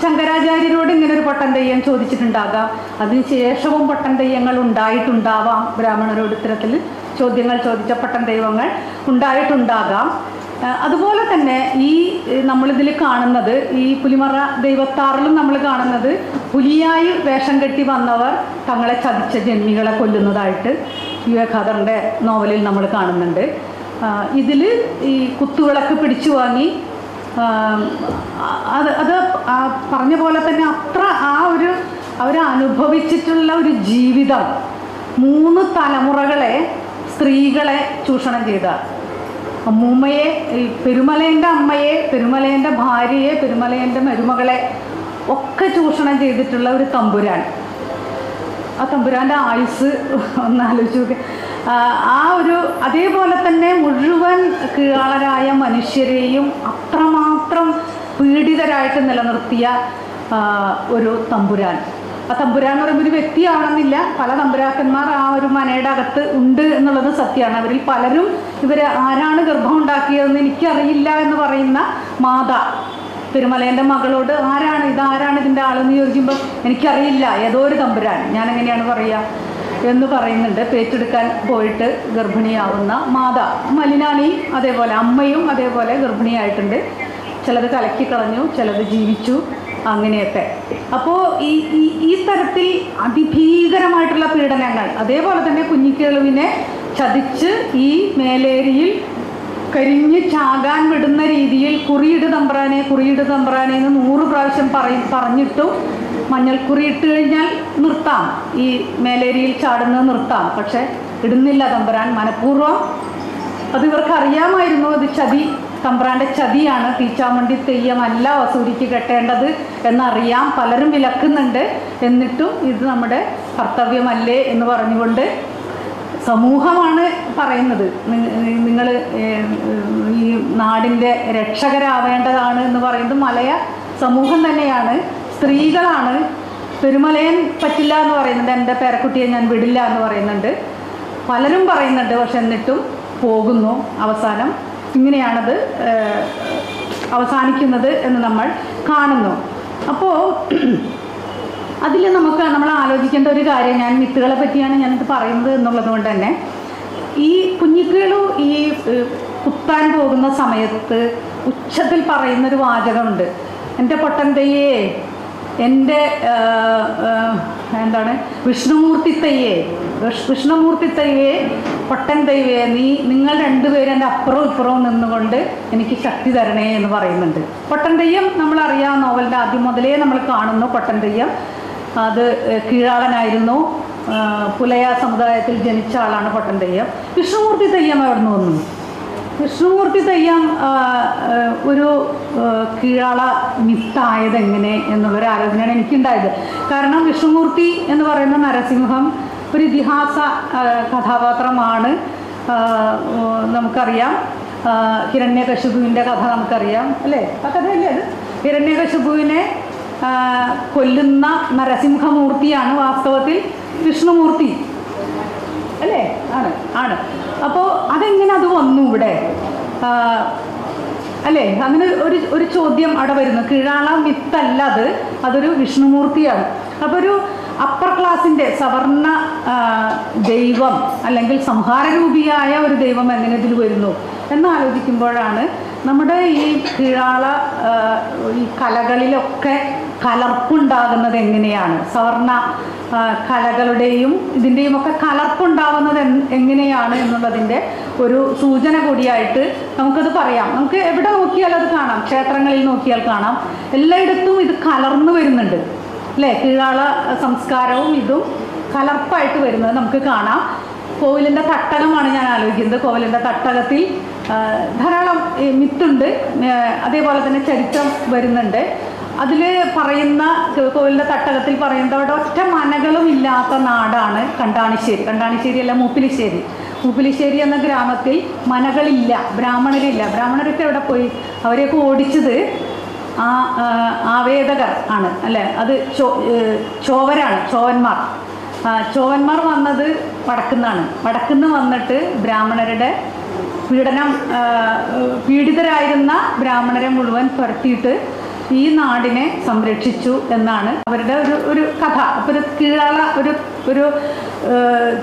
ശങ്കരാചാര്യരോട് ഇങ്ങനെ ഒരു പൊട്ടൻ തെയ്യം ചോദിച്ചിട്ടുണ്ടാകാം, അതിനുശേഷവും പൊട്ടൻ തെയ്യങ്ങൾ ഉണ്ടായിട്ടുണ്ടാവാം, ബ്രാഹ്മണരോട് ഇത്തരത്തിൽ ചോദ്യങ്ങൾ ചോദിച്ച പൊട്ടൻ ദൈവങ്ങൾ ഉണ്ടായിട്ടുണ്ടാകാം. അതുപോലെ തന്നെ ഈ നമ്മളിതിൽ കാണുന്നത്, ഈ പുലിമറ ദൈവത്താറിലും നമ്മൾ കാണുന്നത് പുലിയായി വേഷം കെട്ടി വന്നവർ തങ്ങളെ ചതിച്ച ജന്മികളെ കൊല്ലുന്നതായിട്ട് വിവേകാനന്ദൻ്റെ നോവലിൽ നമ്മൾ കാണുന്നുണ്ട്. ഇതിൽ ഈ കുത്തുവിളക്ക് പിടിച്ചു വാങ്ങി അത് പറഞ്ഞ പോലെ തന്നെ അത്ര അവരനുഭവിച്ചിട്ടുള്ള ഒരു ജീവിതം 3 തലമുറകളെ സ്ത്രീകളെ ചൂഷണം ചെയ്ത അമ്മൂമ്മയെ, പെരുമലേൻ്റെ അമ്മയെ, പെരുമലേൻ്റെ ഭാര്യയെ, പെരുമലേൻ്റെ മരുമകളെ ഒക്കെ ചൂഷണം ചെയ്തിട്ടുള്ള ഒരു തമ്പുരാൻ. ആ തമ്പുരാൻ്റെ ആയുസ് ഒന്നാലോചിച്ച് നോക്കി. അതേപോലെ തന്നെ മുഴുവൻ കീഴാളരായ മനുഷ്യരെയും അത്രമാത്രം പീഡിതരായിട്ട് നിലനിർത്തിയ ഒരു തമ്പുരാൻ. ആ തമ്പുരാൻ എന്ന് പറയുമ്പോൾ ഒരു വ്യക്തിയാണെന്നില്ല, പല തമ്പുരാക്കന്മാർ ആ ഒരു മനയുടെ അകത്ത് ഉണ്ട് എന്നുള്ളത് സത്യമാണ്. അവരിൽ പലരും ആരാണ് ഗർഭം ഉണ്ടാക്കിയതെന്ന് എനിക്കറിയില്ല എന്ന് പറയുന്ന മാതാ പെരുമലേൻ്റെ മകളോട് ഇതാരാണ് ഇതിൻ്റെ ആളെന്ന് ചോദിക്കുമ്പോൾ എനിക്കറിയില്ല, ഏതോ ഒരു തമ്പുരാൻ, ഞാൻ എങ്ങനെയാണ് പറയുക എന്ന് പറയുന്നുണ്ട്. പേറ്റെടുക്കാൻ പോയിട്ട് ഗർഭിണിയാവുന്ന മാതാ. മലിനാണി അതേപോലെ, അമ്മയും അതേപോലെ ഗർഭിണിയായിട്ടുണ്ട്. ചിലത് കലക്കിക്കളഞ്ഞു, ചിലത് ജീവിച്ചു, അങ്ങനെയൊക്കെ. അപ്പോൾ ഈ തരത്തിൽ അതിഭീകരമായിട്ടുള്ള പീഡനങ്ങൾ, അതേപോലെ തന്നെ കുഞ്ഞിക്കേളുവിനെ ചതിച്ച് ഈ മേലേരിയിൽ കരിഞ്ഞ് ചാകാൻ വിടുന്ന രീതിയിൽ കുറിയിട് തമ്പ്രാനെ എന്ന് 100 പ്രാവശ്യം പറഞ്ഞിട്ടും മഞ്ഞൾക്കുറി ഇട്ട് കഴിഞ്ഞാൽ നിർത്താം, ഈ മേലേരിയിൽ ചാടുന്നത് നിർത്താം, പക്ഷെ ഇടുന്നില്ല തമ്പ്രാൻ മനഃപൂർവ്വം. അത് ഇവർക്ക് അറിയാമായിരുന്നു, അത് തമ്പ്രാൻ്റെ ചതിയാണ്, തീച്ചാമണ്ടി തെയ്യമല്ല വസൂരിക്ക് കെട്ടേണ്ടത് എന്നറിയാം, പലരും വിലക്കുന്നുണ്ട്. എന്നിട്ടും ഇത് നമ്മുടെ കർത്തവ്യമല്ലേ എന്ന് പറഞ്ഞുകൊണ്ട് സമൂഹമാണ് പറയുന്നത്, നിങ്ങൾ ഈ നാടിൻ്റെ രക്ഷകരാവേണ്ടതാണ് എന്ന് പറയുന്നത് മലയ സമൂഹം തന്നെയാണ്, സ്ത്രീകളാണ്. പെരുമലയൻ പറ്റില്ല എന്ന് പറയുന്നുണ്ട്, എൻ്റെ പേരക്കുട്ടിയെ ഞാൻ വിടില്ല എന്ന് പറയുന്നുണ്ട്, പലരും പറയുന്നുണ്ട്. പക്ഷെ എന്നിട്ടും പോകുന്നു. അവസാനം ഇങ്ങനെയാണത് അവസാനിക്കുന്നത് എന്ന് നമ്മൾ കാണുന്നു. അപ്പോൾ അതിൽ നമ്മൾ ആലോചിക്കേണ്ട ഒരു കാര്യം, ഞാൻ മിത്തുകളെ പറ്റിയാണ് ഞാനിത് പറയുന്നത് എന്നുള്ളത് കൊണ്ട് തന്നെ, ഈ കുഞ്ഞിക്കേളു ഈ കുത്താൻ പോകുന്ന സമയത്ത് ഉച്ചത്തിൽ പറയുന്നൊരു വാചകമുണ്ട്, എൻ്റെ പൊട്ടൻ തെയ്യേ, എൻ്റെ വിഷ്ണുമൂർത്തി തെയ്യേ, പൊട്ടൻ തെയ്യേ, നിങ്ങൾ രണ്ടുപേരും എൻ്റെ അപ്പുറവും ഇപ്പുറവും നിന്നുകൊണ്ട് എനിക്ക് ശക്തി തരണേ എന്ന് പറയുന്നുണ്ട്. പൊട്ടൻ തെയ്യം നമ്മളറിയാം, നോവലിൻ്റെ ആദ്യം മുതലേ നമ്മൾ കാണുന്നു. പൊട്ടൻ തെയ്യം അത് കീഴാളനായിരുന്നു, പുലയ സമുദായത്തിൽ ജനിച്ച ആളാണ് പൊട്ടൻ തെയ്യം. വിഷ്ണുമൂർത്തി തെയ്യം എവിടെ നിന്ന് വന്നു? വിഷ്ണുമൂർത്തി തെയ്യം ഒരു കീഴാള മിത്തായത് എങ്ങനെ എന്നുള്ളൊരു ആലോചനയാണ് എനിക്കുണ്ടായത്. കാരണം വിഷ്ണുമൂർത്തി എന്ന് പറയുന്ന നരസിംഹം ഒരു ഇതിഹാസ കഥാപാത്രമാണ്. നമുക്കറിയാം, ഹിരണ്യകശിപുവിൻ്റെ കഥ നമുക്കറിയാം അല്ലേ? ആ കഥയല്ലേ അത്? ഹിരണ്യകശിപുവിനെ കൊല്ലുന്ന നരസിംഹമൂർത്തിയാണ് വാസ്തവത്തിൽ വിഷ്ണുമൂർത്തി അല്ലേ? ആണ്. അപ്പോൾ അതെങ്ങനെ അത് വന്നു ഇവിടെ അല്ലേ? അങ്ങനെ ഒരു ചോദ്യം അവിടെ വരുന്നു. കീഴാള മിത്തല്ല അതൊരു വിഷ്ണുമൂർത്തിയാണ്. അപ്പോൾ ഒരു അപ്പർ ക്ലാസിൻ്റെ സവർണ ദൈവം അല്ലെങ്കിൽ സംഹാരരൂപിയായ ഒരു ദൈവം എങ്ങനെ ഇതിൽ വരുന്നു എന്നാലോചിക്കുമ്പോഴാണ് നമ്മുടെ ഈ കീഴാള ഈ കലകളിലൊക്കെ കലർപ്പുണ്ടാകുന്നത് എങ്ങനെയാണ്, സവർണ കലകളുടെയും ഇതിൻ്റെയും ഒക്കെ കലർപ്പുണ്ടാകുന്നത് എങ്ങനെയാണ് എന്നുള്ളതിൻ്റെ ഒരു സൂചന കൂടിയായിട്ട് നമുക്കത് പറയാം. നമുക്ക് എവിടെ നോക്കിയാൽ അത് കാണാം, ക്ഷേത്രങ്ങളിൽ നോക്കിയാൽ കാണാം, എല്ലായിടത്തും ഇത് കലർന്നു വരുന്നുണ്ട് അല്ലേ? കീഴാള സംസ്കാരവും ഇതും കലർപ്പായിട്ട് വരുന്നത് നമുക്ക് കാണാം. കോവിലിൻ്റെ തട്ടകമാണ് ഞാൻ ആലോചിക്കുന്നത്. കോവിലിൻ്റെ തട്ടകത്തിൽ ധാരാളം മിത്തുണ്ട്, അതേപോലെ തന്നെ ചരിത്രം വരുന്നുണ്ട്. അതിൽ പറയുന്ന, കോവിലിൻ്റെ തട്ടകത്തിൽ പറയുന്നത്, അവിടെ ഒറ്റ മനകളും ഇല്ലാത്ത നാടാണ് കണ്ടാണിശ്ശേരി അല്ല, മൂപ്പിലിശ്ശേരി എന്ന ഗ്രാമത്തിൽ മനകളില്ല, ബ്രാഹ്മണരില്ല. ബ്രാഹ്മണരൊക്കെ എവിടെ പോയി? അവരെയൊക്കെ ഓടിച്ചത് ആവേദകർ ആണ് അല്ലേ, അത് ചോവരാണ്, ചോവന്മാർ. ചോവന്മാർ വന്നത് വടക്കുന്നാണ്. വടക്കുന്ന് വന്നിട്ട് ബ്രാഹ്മണരുടെ പീഡിതരായിരുന്ന ബ്രാഹ്മണരെ മുഴുവൻ പുരട്ടിയിട്ട് ഈ നാടിനെ സംരക്ഷിച്ചു എന്നാണ് അവരുടെ ഒരു കഥ. അപ്പോൾ ഒരു കീഴാള ഒരു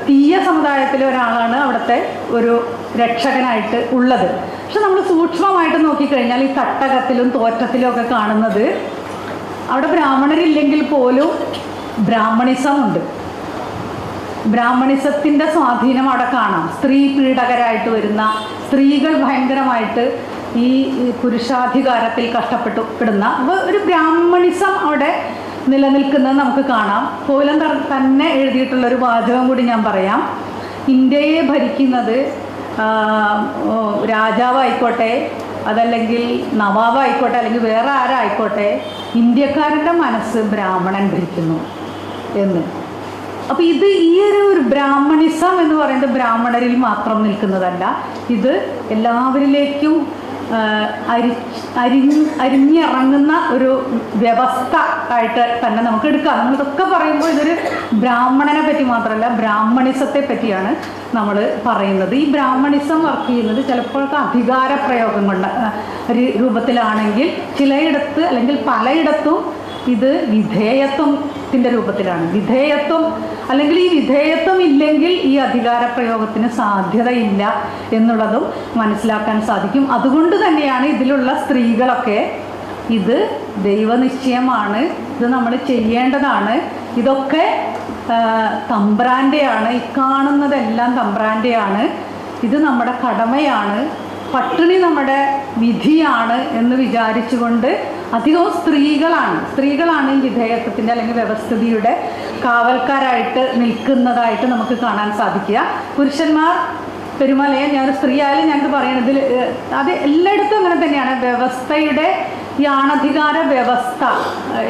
തീയ സമുദായത്തിലെ ഒരാളാണ് അവിടുത്തെ ഒരു രക്ഷകനായിട്ട് ഉള്ളത്. പക്ഷെ നമ്മൾ സൂക്ഷ്മമായിട്ട് നോക്കിക്കഴിഞ്ഞാൽ ഈ തട്ടകത്തിലും തോറ്റത്തിലും ഒക്കെ കാണുന്നത് അവിടെ ബ്രാഹ്മണരില്ലെങ്കിൽ പോലും ബ്രാഹ്മണിസമുണ്ട്. ബ്രാഹ്മണിസത്തിൻ്റെ സ്വാധീനം അവിടെ കാണാം. സ്ത്രീ പീഡകരായിട്ട് വരുന്ന സ്ത്രീകൾ ഭയങ്കരമായിട്ട് ഈ പുരുഷാധികാരത്തിൽ കഷ്ടപ്പെടുന്ന ഒരു ബ്രാഹ്മണിസം അവിടെ നിലനിൽക്കുന്നത് നമുക്ക് കാണാം. കോവിലൻ തന്നെ എഴുതിയിട്ടുള്ളൊരു വാചകം കൂടി ഞാൻ പറയാം. ഇന്ത്യയെ ഭരിക്കുന്നത് രാജാവായിക്കോട്ടെ, അതല്ലെങ്കിൽ നവാബായിക്കോട്ടെ, അല്ലെങ്കിൽ വേറെ ആരായിക്കോട്ടെ, ഇന്ത്യക്കാരൻ്റെ മനസ്സ് ബ്രാഹ്മണൻ ഭരിക്കുന്നു എന്ന്. അപ്പോൾ ഇത് ഈ ഒരു ബ്രാഹ്മണിസം എന്ന് പറയുന്നത് ബ്രാഹ്മണരിൽ മാത്രം നിൽക്കുന്നതല്ല, ഇത് എല്ലാവരിലേക്കും അരിഞ്ഞിറങ്ങുന്ന ഒരു വ്യവസ്ഥ ആയിട്ട് തന്നെ നമുക്ക് എടുക്കാം. നമ്മളിതൊക്കെ പറയുമ്പോൾ ഇതൊരു ബ്രാഹ്മണനെ പറ്റി മാത്രമല്ല, ബ്രാഹ്മണിസത്തെ പറ്റിയാണ് നമ്മൾ പറയുന്നത്. ഈ ബ്രാഹ്മണിസം വർക്ക് ചെയ്യുന്നത് ചിലപ്പോഴൊക്കെ അധികാര പ്രയോഗം കൊണ്ട് രൂപത്തിലാണെങ്കിൽ, ചിലയിടത്ത് അല്ലെങ്കിൽ പലയിടത്തും ഇത് വിധേയത്വത്തിൻ്റെ രൂപത്തിലാണ്. വിധേയത്വം അല്ലെങ്കിൽ ഈ വിധേയത്വം ഇല്ലെങ്കിൽ ഈ അധികാര പ്രയോഗത്തിന് സാധ്യതയില്ല എന്നുള്ളതും മനസ്സിലാക്കാൻ സാധിക്കും. അതുകൊണ്ട് തന്നെയാണ് ഇതിലുള്ള സ്ത്രീകളൊക്കെ ഇത് ദൈവനിശ്ചയമാണ്, ഇത് നമ്മൾ ചെയ്യേണ്ടതാണ്, ഇതൊക്കെ തമ്പ്രാൻ്റെയാണ്, ഈ കാണുന്നതെല്ലാം തമ്പ്രാൻ്റെയാണ്, ഇത് നമ്മുടെ കടമയാണ്, പട്ടിണി നമ്മുടെ വിധിയാണ് എന്ന് വിചാരിച്ചുകൊണ്ട് അധികവും സ്ത്രീകളാണ് ഈ വിധേയത്വത്തിൻ്റെ അല്ലെങ്കിൽ വ്യവസ്ഥിതിയുടെ കാവൽക്കാരായിട്ട് നിൽക്കുന്നതായിട്ട് നമുക്ക് കാണാൻ സാധിക്കുക. പുരുഷന്മാർ പെരുമലയെ ഞാനൊരു സ്ത്രീ ആയാലും ഞാനിത് പറയുന്നതിൽ അത് എല്ലായിടത്തും അങ്ങനെ തന്നെയാണ്. വ്യവസ്ഥയുടെ ഈ ആണധികാര വ്യവസ്ഥ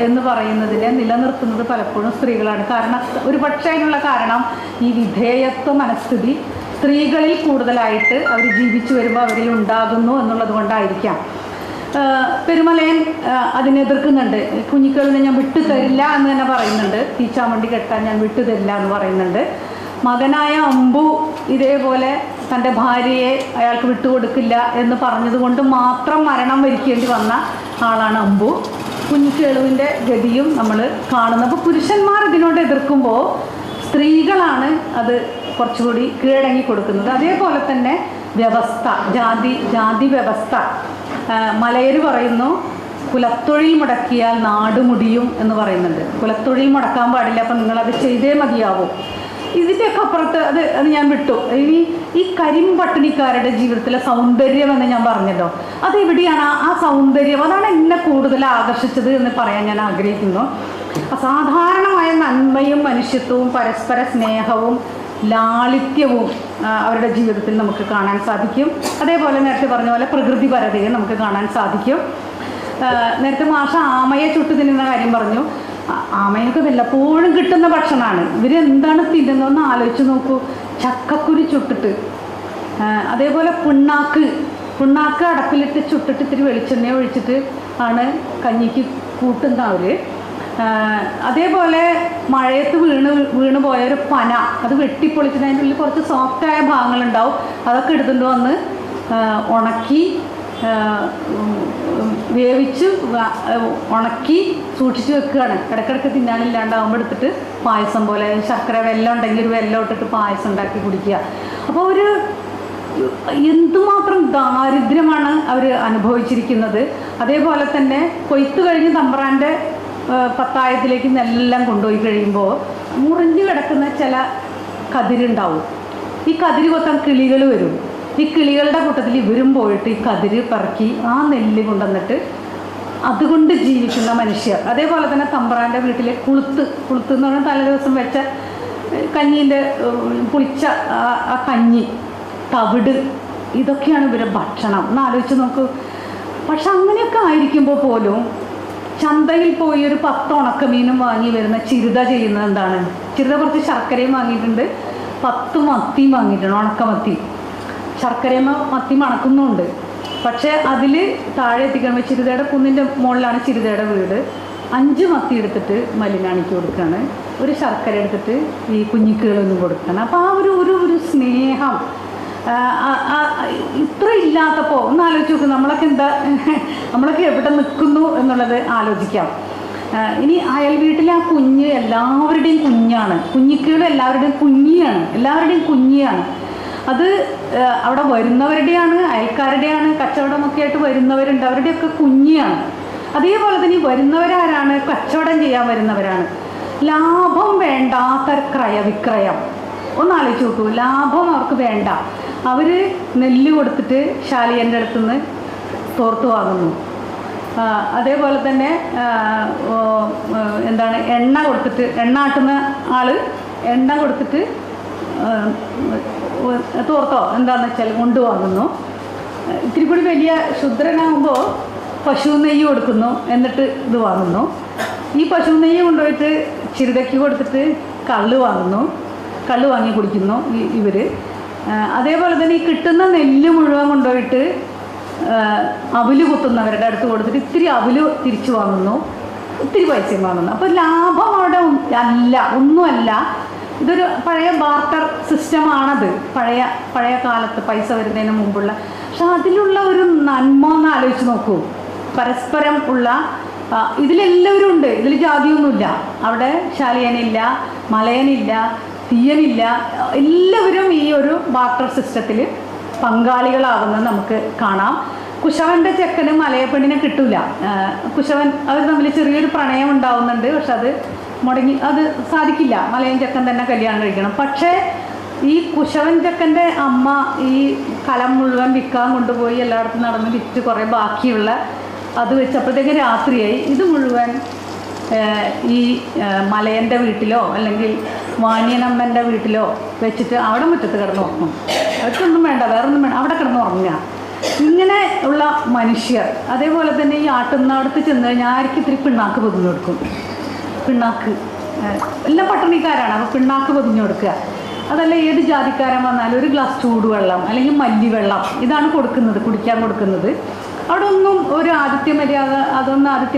എന്ന് പറയുന്നതിനെ നിലനിർത്തുന്നത് പലപ്പോഴും സ്ത്രീകളാണ്. കാരണം ഒരു പക്ഷേ അതിനുള്ള കാരണം ഈ വിധേയത്വ മനസ്ഥിതി സ്ത്രീകളിൽ കൂടുതലായിട്ട് അവർ ജീവിച്ചു വരുമ്പോൾ അവരിൽ ഉണ്ടാകുന്നു എന്നുള്ളത് കൊണ്ടായിരിക്കാം. പെരുമലയൻ അതിനെതിർക്കുന്നുണ്ട്. കുഞ്ഞിക്കളിനെ ഞാൻ വിട്ടു തരില്ല എന്ന് തന്നെ പറയുന്നുണ്ട്. തീച്ചാമണ്ടി കെട്ടാൻ ഞാൻ വിട്ടു തരില്ല എന്ന് പറയുന്നുണ്ട്. മകനായ അമ്പു ഇതേപോലെ തൻ്റെ ഭാര്യയെ അയാൾക്ക് വിട്ടുകൊടുക്കില്ല എന്ന് പറഞ്ഞതുകൊണ്ട് മാത്രം മരണം വരിക്കേണ്ടി വന്ന ആളാണ് അമ്പു. കുഞ്ഞിക്കേളുവിൻ്റെ ഗതിയും നമ്മൾ കാണുന്നു. അപ്പോൾ പുരുഷന്മാർ ഇതിനോട് എതിർക്കുമ്പോൾ സ്ത്രീകളാണ് അത് കുറച്ചുകൂടി കീഴടങ്ങി കൊടുക്കുന്നത്. അതേപോലെ തന്നെ വ്യവസ്ഥ, ജാതി വ്യവസ്ഥ. മലയർ പറയുന്നു കുലത്തൊഴിൽ മുടക്കിയാൽ നാട് മുടിയും എന്ന് പറയുന്നുണ്ട്. കുലത്തൊഴിൽ മുടക്കാൻ പാടില്ല, അപ്പം നിങ്ങളത് ചെയ്തേ മതിയാവും. ഇതിൻ്റെയൊക്കെ അപ്പുറത്ത് അത് ഞാൻ വിട്ടു. ഇനി ഈ കരിമ്പട്ടിണിക്കാരുടെ ജീവിതത്തിലെ സൗന്ദര്യം എന്ന് ഞാൻ പറഞ്ഞല്ലോ, അതെവിടെയാണ് ആ സൗന്ദര്യം? അതാണ് എന്നെ കൂടുതൽ ആകർഷിച്ചത് എന്ന് പറയാൻ ഞാൻ ആഗ്രഹിക്കുന്നു. അസാധാരണമായ നന്മയും മനുഷ്യത്വവും പരസ്പര സ്നേഹവും ലാളിത്യവും അവരുടെ ജീവിതത്തിൽ നമുക്ക് കാണാൻ സാധിക്കും. അതേപോലെ നേരത്തെ പറഞ്ഞ പോലെ പ്രകൃതിപരതയെ നമുക്ക് കാണാൻ സാധിക്കും. നേരത്തെ മാഷ ആമയെ ചുട്ടു തിന്നുന്ന കാര്യം പറഞ്ഞു. ആമയൊക്കെ വല്ലപ്പോഴും കിട്ടുന്ന ഭക്ഷണമാണ്. ഇവരെന്താണ് തിന്നുന്നതെന്ന് ആലോചിച്ച് നോക്കൂ. ചക്കക്കുരു ചുട്ടിട്ട്, അതേപോലെ പുണ്ണാക്ക് അടപ്പിലിട്ട് ചുട്ടിട്ട് ഇത്തിരി വെളിച്ചെണ്ണ ഒഴിച്ചിട്ട് ആണ് കഞ്ഞിക്ക് കൂട്ടുന്നവർ. അതേപോലെ മഴയത്ത് വീണ് പോയൊരു പന, അത് വെട്ടിപ്പൊളിച്ചിട്ട് അതിൻ്റെ ഉള്ളിൽ കുറച്ച് സോഫ്റ്റായ ഭാഗങ്ങളുണ്ടാവും. അതൊക്കെ എടുത്തുകൊണ്ട് വന്ന് ഉണക്കി വേവിച്ച് ഉണക്കി സൂക്ഷിച്ച് വെക്കുകയാണ്. ഇടയ്ക്കിടയ്ക്ക് തിന്നാനില്ലാണ്ടാവുമ്പോൾ എടുത്തിട്ട് പായസം പോലെ, ശർക്കര വെല്ലം ഉണ്ടെങ്കിൽ ഒരു വെല്ലം ഇട്ടിട്ട് പായസം ഉണ്ടാക്കി കുടിക്കുക. അപ്പോൾ ഒരു എന്തുമാത്രം ദാരിദ്ര്യമാണ് അവർ അനുഭവിച്ചിരിക്കുന്നത്. അതേപോലെ തന്നെ കൊയ്ത്ത് കഴിഞ്ഞ് തമ്പ്രാൻ്റെ പത്തായത്തിലേക്ക് നെല്ലാം കൊണ്ടുപോയി കഴിയുമ്പോൾ മുറിഞ്ഞു കിടക്കുന്ന ചില കതിരുണ്ടാവും. ഈ കതിര് കൊത്താൻ കിളികൾ വരും. ഈ കിളികളുടെ കൂട്ടത്തിൽ ഇവരും പോയിട്ട് ഈ കതിര് പറക്കി ആ നെല്ല് കൊണ്ടുവന്നിട്ട് അതുകൊണ്ട് ജീവിക്കുന്ന മനുഷ്യർ. അതേപോലെ തന്നെ തമ്പ്രാൻ്റെ വീട്ടിലെ കുളുത്ത് എന്ന് പറഞ്ഞാൽ തലേദിവസം വെച്ച കഞ്ഞീൻ്റെ പുളിച്ച ആ കഞ്ഞി, തവിട്, ഇതൊക്കെയാണ് ഇവരുടെ ഭക്ഷണം. ഒന്ന് ആലോചിച്ച് നോക്കൂ. പക്ഷെ അങ്ങനെയൊക്കെ ആയിരിക്കുമ്പോൾ പോലും ചന്തയിൽ പോയി ഒരു 10 ഉണക്കമീനും വാങ്ങി വരുന്ന ചിരുത ചെയ്യുന്നത് എന്താണ്? ചിരുത കുറച്ച് ശർക്കരയും വാങ്ങിയിട്ടുണ്ട്, 10 മത്തിയും വാങ്ങിയിട്ടുണ്ട്, ഉണക്കമത്തി. ശർക്കരയും മത്തി മണക്കുന്നുമുണ്ട്. പക്ഷേ അതിൽ താഴെ എത്തിക്കുമ്പോൾ ചിരുതയുടെ കുന്നിൻ്റെ മുകളിലാണ് ചിരുതയുടെ വീട്. 5 മത്തി എടുത്തിട്ട് മലിനാണിക്ക് കൊടുക്കുകയാണ്, ഒരു ശർക്കര എടുത്തിട്ട് ഈ കുഞ്ഞിക്കുകളൊന്നും കൊടുക്കുകയാണ്. അപ്പോൾ ആ ഒരു സ്നേഹം ഇത്ര ഇല്ലാത്തപ്പോൾ ഒന്ന് ആലോചിച്ച് നോക്കും, നമ്മളൊക്കെ എവിടെ നിൽക്കുന്നു എന്നുള്ളത് ആലോചിക്കാം. ഇനി അയൽ വീട്ടിലെ ആ കുഞ്ഞ് എല്ലാവരുടെയും കുഞ്ഞാണ്, കുഞ്ഞിക്കുകൾ എല്ലാവരുടെയും കുഞ്ഞിയാണ്. അത് അവിടെ വരുന്നവരുടെയാണ്, അയൽക്കാരുടെയാണ്, കച്ചവടമൊക്കെ ആയിട്ട് വരുന്നവരുണ്ട്, അവരുടെയൊക്കെ കുഞ്ഞിയാണ്. അതേപോലെ തന്നെ ഈ വരുന്നവരാരാണ്? കച്ചവടം ചെയ്യാൻ വരുന്നവരാണ്. ലാഭം വേണ്ടാത്ത ക്രയവിക്രയം ഒന്ന് ആലോചിച്ച് നോക്കൂ. ലാഭം അവർക്ക് വേണ്ട. അവർ നെല്ല് കൊടുത്തിട്ട് ശാലിയൻ്റെ അടുത്തുനിന്ന് തോർത്ത് വാങ്ങുന്നു. അതേപോലെ തന്നെ എണ്ണ കൊടുത്തിട്ട്, എണ്ണ ആട്ടുന്ന ആൾ എണ്ണ കൊടുത്തിട്ട് തോർത്തോ എന്താണെന്ന് വെച്ചാൽ കൊണ്ടുവാങ്ങുന്നു. ഇത്തിരി കൂടി വലിയ ശുദ്രനാകുമ്പോൾ പശു നെയ്യ് കൊടുക്കുന്നു, എന്നിട്ട് ഇത് വാങ്ങുന്നു. ഈ പശു നെയ്യ് കൊണ്ടുപോയിട്ട് ചിരുതയ്ക്ക് കൊടുത്തിട്ട് കള്ള് വാങ്ങി കുടിക്കുന്നു ഇവർ. അതേപോലെ തന്നെ ഈ കിട്ടുന്ന നെല്ല് മുഴുവൻ കൊണ്ടുപോയിട്ട് അവല് കുത്തുന്നവരുടെ അടുത്ത് കൊടുത്തിട്ട് ഇത്തിരി അവല് തിരിച്ചു വാങ്ങുന്നു, ഇത്തിരി പൈസയും വാങ്ങുന്നു. അപ്പോൾ ലാഭം അവിടെ ഒന്നുമല്ല. ഇതൊരു പഴയ ബാർട്ടർ സിസ്റ്റമാണത്, പഴയ കാലത്ത് പൈസ വരുന്നതിന് മുമ്പുള്ള. പക്ഷെ അതിലുള്ള ഒരു നന്മ ഒന്ന് ആലോചിച്ച് നോക്കൂ. പരസ്പരം ഉള്ള ഇതിലെല്ലാവരും ഉണ്ട്, ഇതിൽ ജാതിയൊന്നുമില്ല. അവിടെ ശാലിയനില്ല, മലയനില്ല, തീയനില്ല, എല്ലാവരും ഈ ഒരു ബാർട്ടർ സിസ്റ്റത്തിൽ പങ്കാളികളാകുന്നത് നമുക്ക് കാണാം. കുശവൻ്റെ ചെക്കന് മലയപ്പെണ്ണിനെ കിട്ടൂല. കുശവൻ അവർ തമ്മിൽ ചെറിയൊരു പ്രണയം ഉണ്ടാവുന്നുണ്ട്, പക്ഷെ അത് സാധിക്കില്ല. മലയൻ ചെക്കൻ തന്നെ കല്യാണം കഴിക്കണം. പക്ഷേ ഈ കുശവൻ ചെക്കൻ്റെ അമ്മ ഈ കലം മുഴുവൻ വിൽക്കാൻ കൊണ്ടുപോയി എല്ലായിടത്തും നടന്ന് വിറ്റ് കുറേ ബാക്കിയുള്ള അത് വെച്ചപ്പോഴത്തേക്ക് രാത്രിയായി. ഇത് മുഴുവൻ ഈ മലയൻ്റെ വീട്ടിലോ അല്ലെങ്കിൽ വാണിയനമ്മൻ്റെ വീട്ടിലോ വെച്ചിട്ട് അവിടെ മുറ്റത്ത് കിടന്ന് ഉറങ്ങും. അവർക്കൊന്നും വേണ്ട, വേറൊന്നും വേണ്ട, അവിടെ കിടന്ന് ഉറങ്ങുക. ഇങ്ങനെ ഉള്ള മനുഷ്യർ. അതേപോലെ തന്നെ ഈ ആട്ടുന്നവിടത്ത് ചെന്ന് കഴിഞ്ഞാൽ ആർക്കും ഇത്തിരി പിണ്ണാക്ക് പൊതിഞ്ഞു കൊടുക്കും. പിണ്ണാക്ക് എല്ലാം പട്ടണിക്കാരാണ്, അപ്പോൾ പിണ്ണാക്ക് പൊതിഞ്ഞു കൊടുക്കുക. അതല്ല ഏത് ജാതിക്കാരൻ വന്നാലും ഒരു ഗ്ലാസ് ചൂടുവെള്ളം അല്ലെങ്കിൽ മല്ലിവെള്ളം ഇതാണ് കുടിക്കാൻ കൊടുക്കുന്നത്. അവിടെ ഒന്നും ഒരു ആതിഥ്യ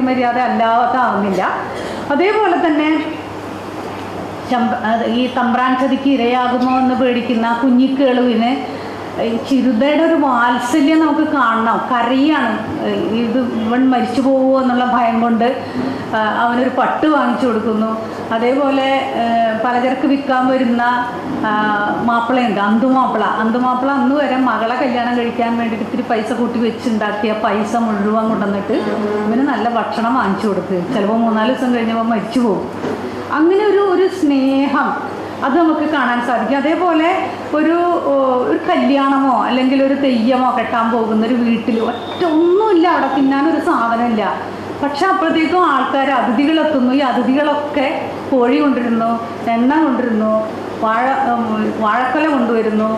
മര്യാദ അല്ലാതാവുന്നില്ല. അതേപോലെ തന്നെ ഈ തമ്പ്രാൻ ചതിക്ക് ഇരയാകുമോ എന്ന് പേടിക്കുന്ന കുഞ്ഞിക്കേളുവിന് ചിരുതയുടെ ഒരു വാത്സല്യം നമുക്ക് കാണണം. കരയാണ്, ഇവൻ മരിച്ചു പോകുമോ എന്നുള്ള ഭയം കൊണ്ട് അവനൊരു പട്ട് വാങ്ങിച്ചു കൊടുക്കുന്നു. അതേപോലെ പലചരക്ക് വിൽക്കാൻ വരുന്ന മാപ്പിളയുണ്ട്, അന്തുമാപ്പിള അന്ന് വരെ മകളെ കല്യാണം കഴിക്കാൻ വേണ്ടിയിട്ട് ഇത്തിരി പൈസ കൂട്ടി വെച്ചുണ്ടാക്കിയ പൈസ മുഴുവൻ കൊണ്ടുവന്നിട്ട് ഇവന് നല്ല ഭക്ഷണം വാങ്ങിച്ചു കൊടുക്കുക. ചിലപ്പോൾ 3-4 ദിവസം കഴിഞ്ഞപ്പോൾ മരിച്ചു പോകും. അങ്ങനെ ഒരു സ്നേഹം അത് നമുക്ക് കാണാൻ സാധിക്കും. അതേപോലെ ഒരു കല്യാണമോ അല്ലെങ്കിൽ ഒരു തെയ്യമോ കെട്ടാൻ പോകുന്ന ഒരു വീട്ടിൽ ഒന്നുമില്ല, അവിടെ തിന്നാനൊരു സാധനമില്ല. പക്ഷെ അപ്പോഴത്തേക്കും ആൾക്കാർ അതിഥികളെത്തുന്നു. ഈ അതിഥികളൊക്കെ കോഴി കൊണ്ടിരുന്നു, എണ്ണ കൊണ്ടിരുന്നു, വാഴക്കൊല കൊണ്ടുവരുന്നു.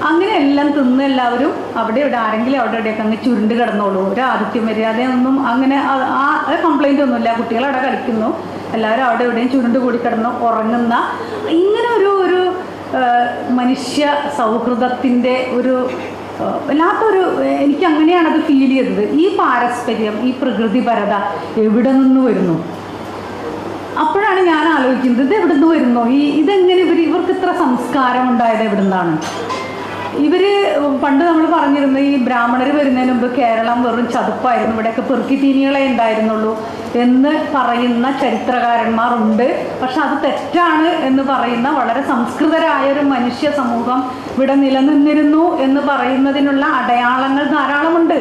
അങ്ങനെ എല്ലാം തിന്ന് എല്ലാവരും ഇവിടെ ആരെങ്കിലും ഇവിടെയൊക്കെ അങ്ങ് ചുരുണ്ട് കിടന്നോളൂ. ഒരു ആതിഥ്യ മര്യാദയൊന്നും അങ്ങനെ ആ കംപ്ലൈൻ്റ് ഒന്നുമില്ല. കുട്ടികൾ അവിടെ കളിക്കുന്നു, എല്ലാവരും അവിടെ എവിടെയും ചുരുണ്ട് കൂടി കിടന്ന് ഉറങ്ങുന്ന ഇങ്ങനെ ഒരു മനുഷ്യ സൗഹൃദത്തിൻ്റെ വല്ലാത്തൊരു എനിക്ക് അങ്ങനെയാണത് ഫീൽ ചെയ്തത്. ഈ പാരസ്പര്യം, ഈ പ്രകൃതിപരത എവിടെ നിന്ന് വരുന്നു? അപ്പോഴാണ് ഞാൻ ആലോചിക്കുന്നത്, ഇത് എവിടെ നിന്ന് വരുന്നു? ഇതെങ്ങനെ ഇവർക്ക് ഇത്ര സംസ്കാരം ഉണ്ടായത് എവിടെ നിന്നാണ്? പണ്ട് നമ്മൾ പറഞ്ഞിരുന്നു, ഈ ബ്രാഹ്മണർ വരുന്നതിന് മുമ്പ് കേരളം വെറും ചതുപ്പായിരുന്നു, ഇവിടെയൊക്കെ പെറുക്കിത്തീനികളെ ഉണ്ടായിരുന്നുള്ളൂ എന്ന് പറയുന്ന ചരിത്രകാരന്മാരുണ്ട്. പക്ഷെ അത് തെറ്റാണ് എന്ന് പറയുന്ന വളരെ സംസ്കൃതരായ ഒരു മനുഷ്യ സമൂഹം ഇവിടെ നിലനിന്നിരുന്നു എന്ന് പറയുന്നതിനുള്ള അടയാളങ്ങൾ ധാരാളമുണ്ട്.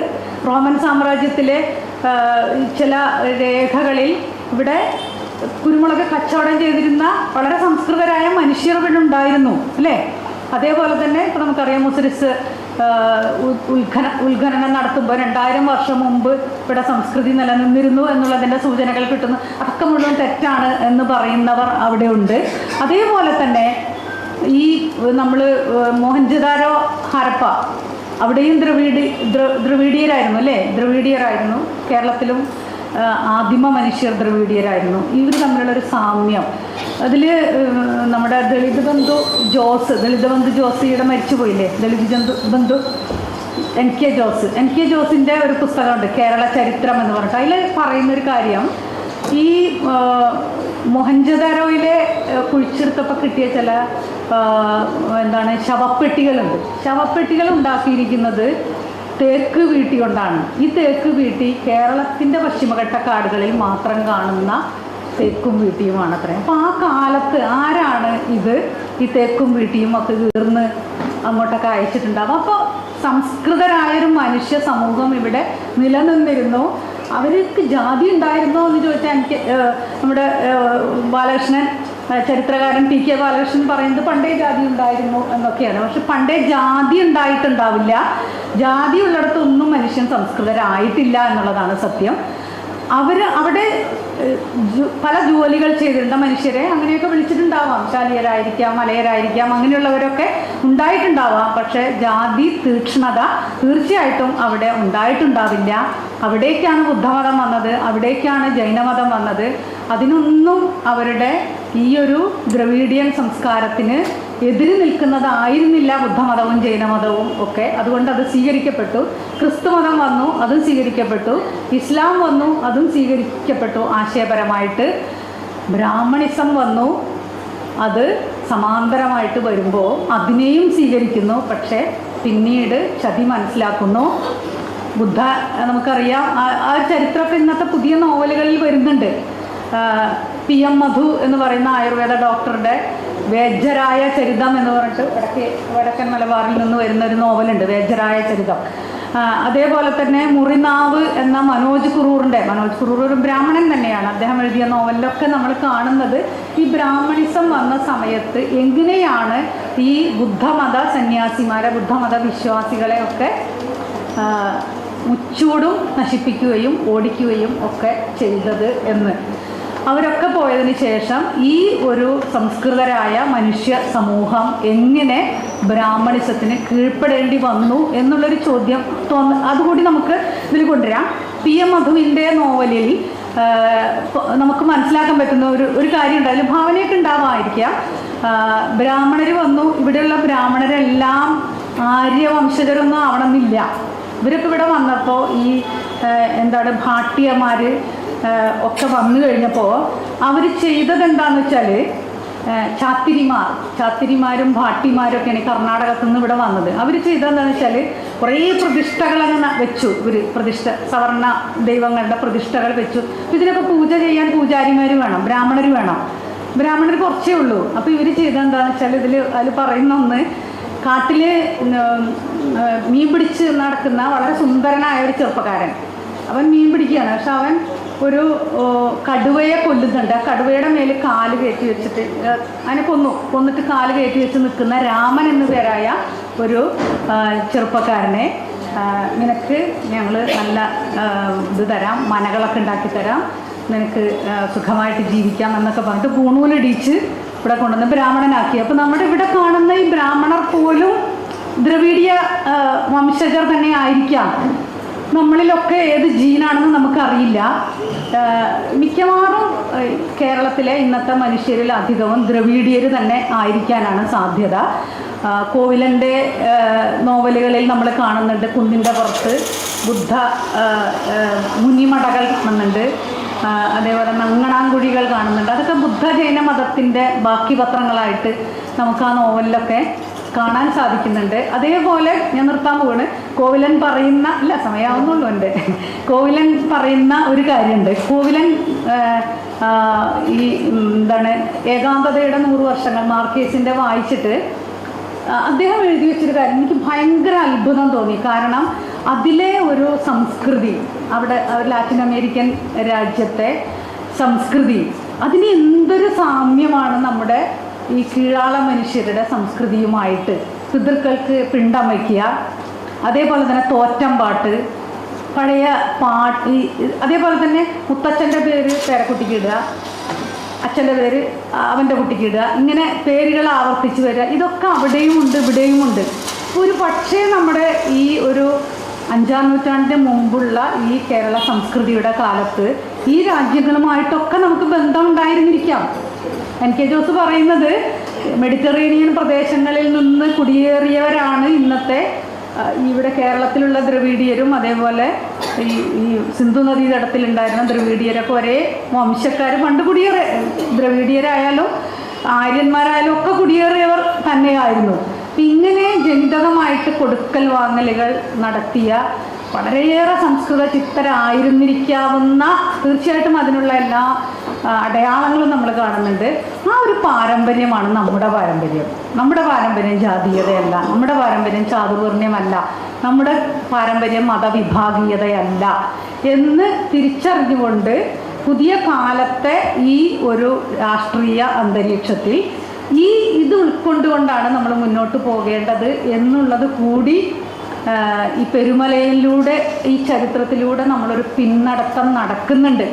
റോമൻ സാമ്രാജ്യത്തിലെ ചില രേഖകളിൽ ഇവിടെ കുരുമുളക് കച്ചവടം ചെയ്തിരുന്ന വളരെ സംസ്കൃതരായ മനുഷ്യർ ഇവിടെ ഉണ്ടായിരുന്നു, അല്ലേ? അതേപോലെ തന്നെ ഇപ്പോൾ നമുക്കറിയാം, മുസിരിസ് ഉത്ഖനനം നടത്തുമ്പോൾ 2000 വർഷം മുമ്പ് ഇവിടെ സംസ്കൃതി നിലനിന്നിരുന്നു എന്നുള്ളതിൻ്റെ സൂചനകൾ കിട്ടുന്നു. അതൊക്കെ മുഴുവൻ തെറ്റാണ് എന്ന് പറയുന്നവർ അവിടെ ഉണ്ട്. അതേപോലെ തന്നെ ഈ നമ്മൾ മോഹൻജദാരോ, ഹരപ്പ, അവിടെയും ദ്രവീഡിയരായിരുന്നു, അല്ലേ? ദ്രവീഡിയരായിരുന്നു. കേരളത്തിലും ആദിമ മനുഷ്യർ ദ്രവീഡിയരായിരുന്നു. ഇവർ തമ്മിലുള്ളൊരു സാമ്യം അതിൽ നമ്മുടെ ദളിത് ബന്ധു ജോസിയുടെ മരിച്ചു പോയില്ലേ, ദളിത് ബന്ധു എൻ കെ ജോസിൻ്റെ ഒരു പുസ്തകമുണ്ട്, കേരള ചരിത്രം എന്ന് പറഞ്ഞിട്ട്. അതിൽ പറയുന്നൊരു കാര്യം, ഈ മൊഹൻജദാരോയിലെ കുഴിച്ചെടുത്തപ്പോൾ കിട്ടിയ ചില ശവപ്പെട്ടികളുണ്ട്. ശവപ്പെട്ടികൾ ഉണ്ടാക്കിയിരിക്കുന്നത് തേക്ക് വീട്ടി കൊണ്ടാണ്. ഈ തേക്ക് വീട്ടി കേരളത്തിൻ്റെ പശ്ചിമഘട്ട കാടുകളിൽ മാത്രം കാണുന്ന തേക്കും വീട്ടിയുമാണ് അത്രയും. അപ്പോൾ ആ കാലത്ത് ആരാണ് ഈ തേക്കും വീട്ടിയും ഒക്കെ കീർന്ന് അങ്ങോട്ടൊക്കെ അയച്ചിട്ടുണ്ടാവും? അപ്പോൾ സംസ്കൃതരായൊരു മനുഷ്യ സമൂഹം ഇവിടെ നിലനിന്നിരുന്നു. അവർക്ക് ജാതി ഉണ്ടായിരുന്നോ എന്ന് ചോദിച്ചാൽ എനിക്ക് നമ്മുടെ ബാലകൃഷ്ണൻ, ചരിത്രകാരൻ ടി കെ ബാലകൃഷ്ണൻ പറയുന്നത് പണ്ടേ ജാതി ഉണ്ടായിരുന്നു എന്നൊക്കെയാണ്. പക്ഷെ പണ്ടേ ജാതി ഉണ്ടായിട്ടുണ്ടാവില്ല. ജാതി ഉള്ളിടത്തൊന്നും മനുഷ്യൻ സംസ്കൃതരായിട്ടില്ല എന്നുള്ളതാണ് സത്യം. അവിടെ പല ജോലികൾ ചെയ്തിരുന്ന മനുഷ്യരെ അങ്ങനെയൊക്കെ വിളിച്ചിട്ടുണ്ടാവാം. ശാലിയരായിരിക്കാം, മലയരായിരിക്കാം, അങ്ങനെയുള്ളവരൊക്കെ ഉണ്ടായിട്ടുണ്ടാവാം. പക്ഷേ ജാതി തീക്ഷ്ണത തീർച്ചയായിട്ടും അവിടെ ഉണ്ടായിട്ടുണ്ടാവില്ല. അവിടേക്കാണ് ബുദ്ധമതം വന്നത്, അവിടേക്കാണ് ജൈനമതം വന്നത്. അതിനൊന്നും അവരുടെ ഈ ഒരു ദ്രവീഡിയൻ സംസ്കാരത്തിന് എതിര് നിൽക്കുന്നതായിരുന്നില്ല ബുദ്ധമതവും ജൈനമതവും ഒക്കെ. അതുകൊണ്ട് അത് സ്വീകരിക്കപ്പെട്ടു. ക്രിസ്തുമതം വന്നു, അതും സ്വീകരിക്കപ്പെട്ടു. ഇസ്ലാം വന്നു, അതും സ്വീകരിക്കപ്പെട്ടു ആശയപരമായിട്ട്. ബ്രാഹ്മണിസം വന്നു, അത് സമാന്തരമായിട്ട് വരുമ്പോൾ അതിനെയും സ്വീകരിക്കുന്നു. പക്ഷേ പിന്നീട് ചതി മനസ്സിലാക്കുന്നു. ബുദ്ധ നമുക്കറിയാം, ആ ചരിത്രമൊക്കെ ഇന്നത്തെ പുതിയ നോവലുകളിൽ വരുന്നുണ്ട്. PM മധു എന്ന് പറയുന്ന ആയുർവേദ ഡോക്ടറുടെ വേജരായ ചരിതം എന്ന് പറഞ്ഞിട്ട് വടക്കൻ മലബാറിൽ നിന്ന് വരുന്ന ഒരു നോവലുണ്ട്, വേജരായ ചരിതം. അതേപോലെ തന്നെ മുറിനാവ് എന്ന മനോജ് കുറൂർ ഒരു ബ്രാഹ്മണൻ തന്നെയാണ്. അദ്ദേഹം എഴുതിയ നോവലിലൊക്കെ നമ്മൾ കാണുന്നത് ഈ ബ്രാഹ്മണിസം വന്ന സമയത്ത് എങ്ങനെയാണ് ഈ ബുദ്ധമത സന്യാസിമാരെ, ബുദ്ധമത വിശ്വാസികളെ ഒക്കെ മുച്ചൂടും നശിപ്പിക്കുകയും ഓടിക്കുകയും ഒക്കെ ചെയ്തത് എന്ന്. അവരൊക്കെ പോയതിന് ശേഷം ഈ ഒരു സംസ്കൃതരായ മനുഷ്യ സമൂഹം എങ്ങനെ ബ്രാഹ്മണിസത്തിന് കീഴ്പ്പെടേണ്ടി വന്നു എന്നുള്ളൊരു ചോദ്യം അതുകൂടി നമുക്ക് ഇതിൽ കൊണ്ടുവരാം. PM മധുവിൻ്റെ നോവലിൽ നമുക്ക് മനസ്സിലാക്കാൻ പറ്റുന്ന ഒരു കാര്യം ഉണ്ടായാലും ഭാവനയൊക്കെ ഉണ്ടാവാമായിരിക്കാം. ബ്രാഹ്മണർ വന്നു, ഇവിടെയുള്ള ബ്രാഹ്മണരെല്ലാം ആര്യവംശജരൊന്നും ആവണമെന്നില്ല. ഇവരൊക്കെ ഇവിടെ വന്നപ്പോൾ ഈ ഭാട്ടിയമാർ ഒക്കെ വന്നു കഴിഞ്ഞപ്പോൾ അവർ ചെയ്തത് എന്താണെന്ന് വെച്ചാൽ, ചാത്തിരിമാരും ഭാട്ടിമാരൊക്കെയാണ് കർണാടകത്തിൽ നിന്ന് ഇവിടെ വന്നത്. അവർ ചെയ്തതെന്താണെന്ന് വെച്ചാൽ കുറേ പ്രതിഷ്ഠകളങ്ങനെ വെച്ചു. സവർണ ദൈവങ്ങളുടെ പ്രതിഷ്ഠകൾ വെച്ചു. ഇതിനൊക്കെ പൂജ ചെയ്യാൻ പൂജാരിമാർ വേണം, ബ്രാഹ്മണർ വേണം. ബ്രാഹ്മണർ കുറച്ചേ ഉള്ളൂ. അപ്പോൾ ഇവർ ചെയ്തതെന്താണെന്ന് വെച്ചാൽ അതിൽ പറയുന്ന ഒന്ന്, കാട്ടിൽ മീൻ പിടിച്ച് നടക്കുന്ന വളരെ സുന്ദരനായ ഒരു ചെറുപ്പക്കാരൻ. അവൻ മീൻ പിടിക്കുകയാണ്. പക്ഷെ അവൻ ഒരു കടുവയെ കൊല്ലുന്നുണ്ട്. ആ കടുവയുടെ മേൽ കാല് കയറ്റി വെച്ചിട്ട് അതിനെ കൊന്നിട്ട് കാല് കയറ്റി വെച്ച് നിൽക്കുന്ന രാമൻ എന്നു പേരായ ഒരു ചെറുപ്പക്കാരനെ, നിനക്ക് ഞങ്ങൾ നല്ല ഇത് തരാം, മനകളൊക്കെ ഉണ്ടാക്കി തരാം, നിനക്ക് സുഖമായിട്ട് ജീവിക്കാം എന്നൊക്കെ പറഞ്ഞിട്ട് പൂണൂലിടിച്ച് ഇവിടെ കൊണ്ടുവന്ന് ബ്രാഹ്മണനാക്കി. അപ്പോൾ നമ്മുടെ ഇവിടെ കാണുന്ന ഈ ബ്രാഹ്മണർ പോലും ദ്രവീഡിയ വംശജർ തന്നെ ആയിരിക്കാം. നമ്മളിലൊക്കെ ഏത് ജീനാണെന്ന് നമുക്കറിയില്ല. മിക്കവാറും കേരളത്തിലെ ഇന്നത്തെ മനുഷ്യരിൽ അധികവും ദ്രവീഡിയർ തന്നെ ആയിരിക്കാനാണ് സാധ്യത. കോവിലൻ്റെ നോവലുകളിൽ നമ്മൾ കാണുന്നുണ്ട്, കുന്നിൻ്റെ പുറത്ത് ബുദ്ധ മുനിമടകൾ കാണുന്നുണ്ട്, അതേപോലെ നങ്ങണാങ്കുഴികൾ കാണുന്നുണ്ട്. അതൊക്കെ ബുദ്ധ ജൈന മതത്തിൻ്റെ ബാക്കി പത്രങ്ങളായിട്ട് നമുക്ക് ആ നോവലിലൊക്കെ കാണാൻ സാധിക്കുന്നുണ്ട്. അതേപോലെ ഞാൻ നിർത്താൻ പോവാണ്. കോവിലൻ പറയുന്ന സമയാവുന്നുള്ളൂ എൻ്റെ. കോവിലൻ പറയുന്ന ഒരു കാര്യമുണ്ട്. കോവിലൻ ഈ ഏകാന്തതയുടെ 100 വർഷങ്ങൾ മാർക്കേസിൻ്റെ വായിച്ചിട്ട് അദ്ദേഹം എഴുതി വെച്ചൊരു കാര്യം എനിക്ക് ഭയങ്കര അത്ഭുതം തോന്നി. കാരണം അതിലെ ഒരു സംസ്കൃതി, അവിടെ ലാറ്റിൻ അമേരിക്കൻ രാജ്യത്തെ സംസ്കൃതി, അതിന് എന്തൊരു സാമ്യമാണ് നമ്മുടെ ഈ കീഴാള മനുഷ്യരുടെ സംസ്കൃതിയുമായിട്ട്. പിതൃക്കൾക്ക് പിണ്ടം വയ്ക്കുക, അതേപോലെ തന്നെ തോറ്റം പാട്ട്, പഴയ പാട്ട്, അതേപോലെ തന്നെ മുത്തച്ഛൻ്റെ പേര് പേരക്കുട്ടിക്ക് ഇടുക, അച്ഛൻ്റെ പേര് അവൻ്റെ കുട്ടിക്ക് ഇടുക, ഇങ്ങനെ പേരുകൾ ആവർത്തിച്ച് വരിക. ഇതൊക്കെ അവിടെയുമുണ്ട് ഇവിടെയുമുണ്ട്. ഒരു പക്ഷേ നമ്മുടെ ഈ ഒരു 5-ാം നൂറ്റാണ്ടിന് മുമ്പുള്ള ഈ കേരള സംസ്കൃതിയുടെ കാലത്ത് ഈ രാജ്യങ്ങളുമായിട്ടൊക്കെ നമുക്ക് ബന്ധം ഉണ്ടായിരുന്നിരിക്കാം. NK ജോസ് പറയുന്നത് മെഡിറ്ററേനിയൻ പ്രദേശങ്ങളിൽ നിന്ന് കുടിയേറിയവരാണ് ഇന്നത്തെ ഇവിടെ കേരളത്തിലുള്ള ദ്രവീഡിയരും അതേപോലെ ഈ സിന്ധു നദീതടത്തിലുണ്ടായിരുന്ന ദ്രവീഡിയരൊക്കെ ഒരേ വംശക്കാർ പണ്ട് ദ്രവീഡിയരായാലും ആര്യന്മാരായാലും ഒക്കെ കുടിയേറിയവർ തന്നെയായിരുന്നു. ഇങ്ങനെ ജനിതകമായിട്ട് കൊടുക്കൽ വാങ്ങലുകൾ നടത്തിയ വളരെയേറെ സംസ്കൃത ചിത്തരായിരുന്നിരിക്കാവുന്ന, തീർച്ചയായിട്ടും അതിനുള്ള എല്ലാ അടയാളങ്ങളും നമ്മൾ കാണുന്നുണ്ട്. ആ ഒരു പാരമ്പര്യമാണ് നമ്മുടെ പാരമ്പര്യം. നമ്മുടെ പാരമ്പര്യം ജാതീയതയല്ല, നമ്മുടെ പാരമ്പര്യം ചാതുർവർണ്ണ്യമല്ല, നമ്മുടെ പാരമ്പര്യം മതവിഭാഗീയതയല്ല എന്ന് തിരിച്ചറിഞ്ഞുകൊണ്ട് പുതിയ കാലത്തെ ഈ ഒരു രാഷ്ട്രീയ അന്തരീക്ഷത്തിൽ ഇത് ഉൾക്കൊണ്ടുകൊണ്ടാണ് നമ്മൾ മുന്നോട്ട് പോകേണ്ടത് എന്നുള്ളത് കൂടി ഈ പെരുമലയിലൂടെ, ഈ ചരിത്രത്തിലൂടെ നമ്മളൊരു പിന്നടത്തം നടക്കുന്നുണ്ട്.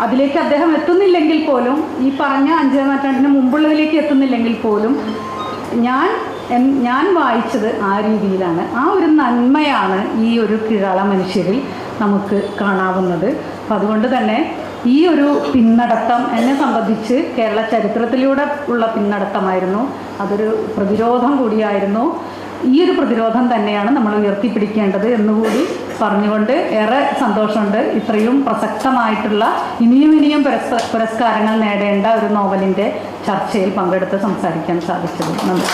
അതിലേക്ക് അദ്ദേഹം എത്തുന്നില്ലെങ്കിൽ പോലും, ഈ പറഞ്ഞ 5ാം നൂറ്റാണ്ടിന് മുമ്പുള്ളതിലേക്ക് എത്തുന്നില്ലെങ്കിൽ പോലും ഞാൻ വായിച്ചത് ആ രീതിയിലാണ്. ആ ഒരു നന്മയാണ് ഈ ഒരു കീഴാള മനുഷ്യരിൽ നമുക്ക് കാണാവുന്നത്. അപ്പം അതുകൊണ്ട് തന്നെ ഈ ഒരു പിന്നടത്തം എന്നെ സംബന്ധിച്ച് കേരള ചരിത്രത്തിലൂടെ ഉള്ള പിന്നടത്തമായിരുന്നു. അതൊരു പ്രതിരോധം കൂടിയായിരുന്നു. ഈ ഒരു പ്രതിരോധം തന്നെയാണ് നമ്മൾ ഉയർത്തിപ്പിടിക്കേണ്ടത് എന്നുകൂടി പറഞ്ഞുകൊണ്ട് ഏറെ സന്തോഷമുണ്ട്. ഇത്രയും പ്രസക്തമായിട്ടുള്ള ഇനിയും പുരസ്കാരങ്ങൾ നേടേണ്ട ഒരു നോവലിൻ്റെ ചർച്ചയിൽ പങ്കെടുത്ത് സംസാരിക്കാൻ സാധിച്ചത്. നന്ദി.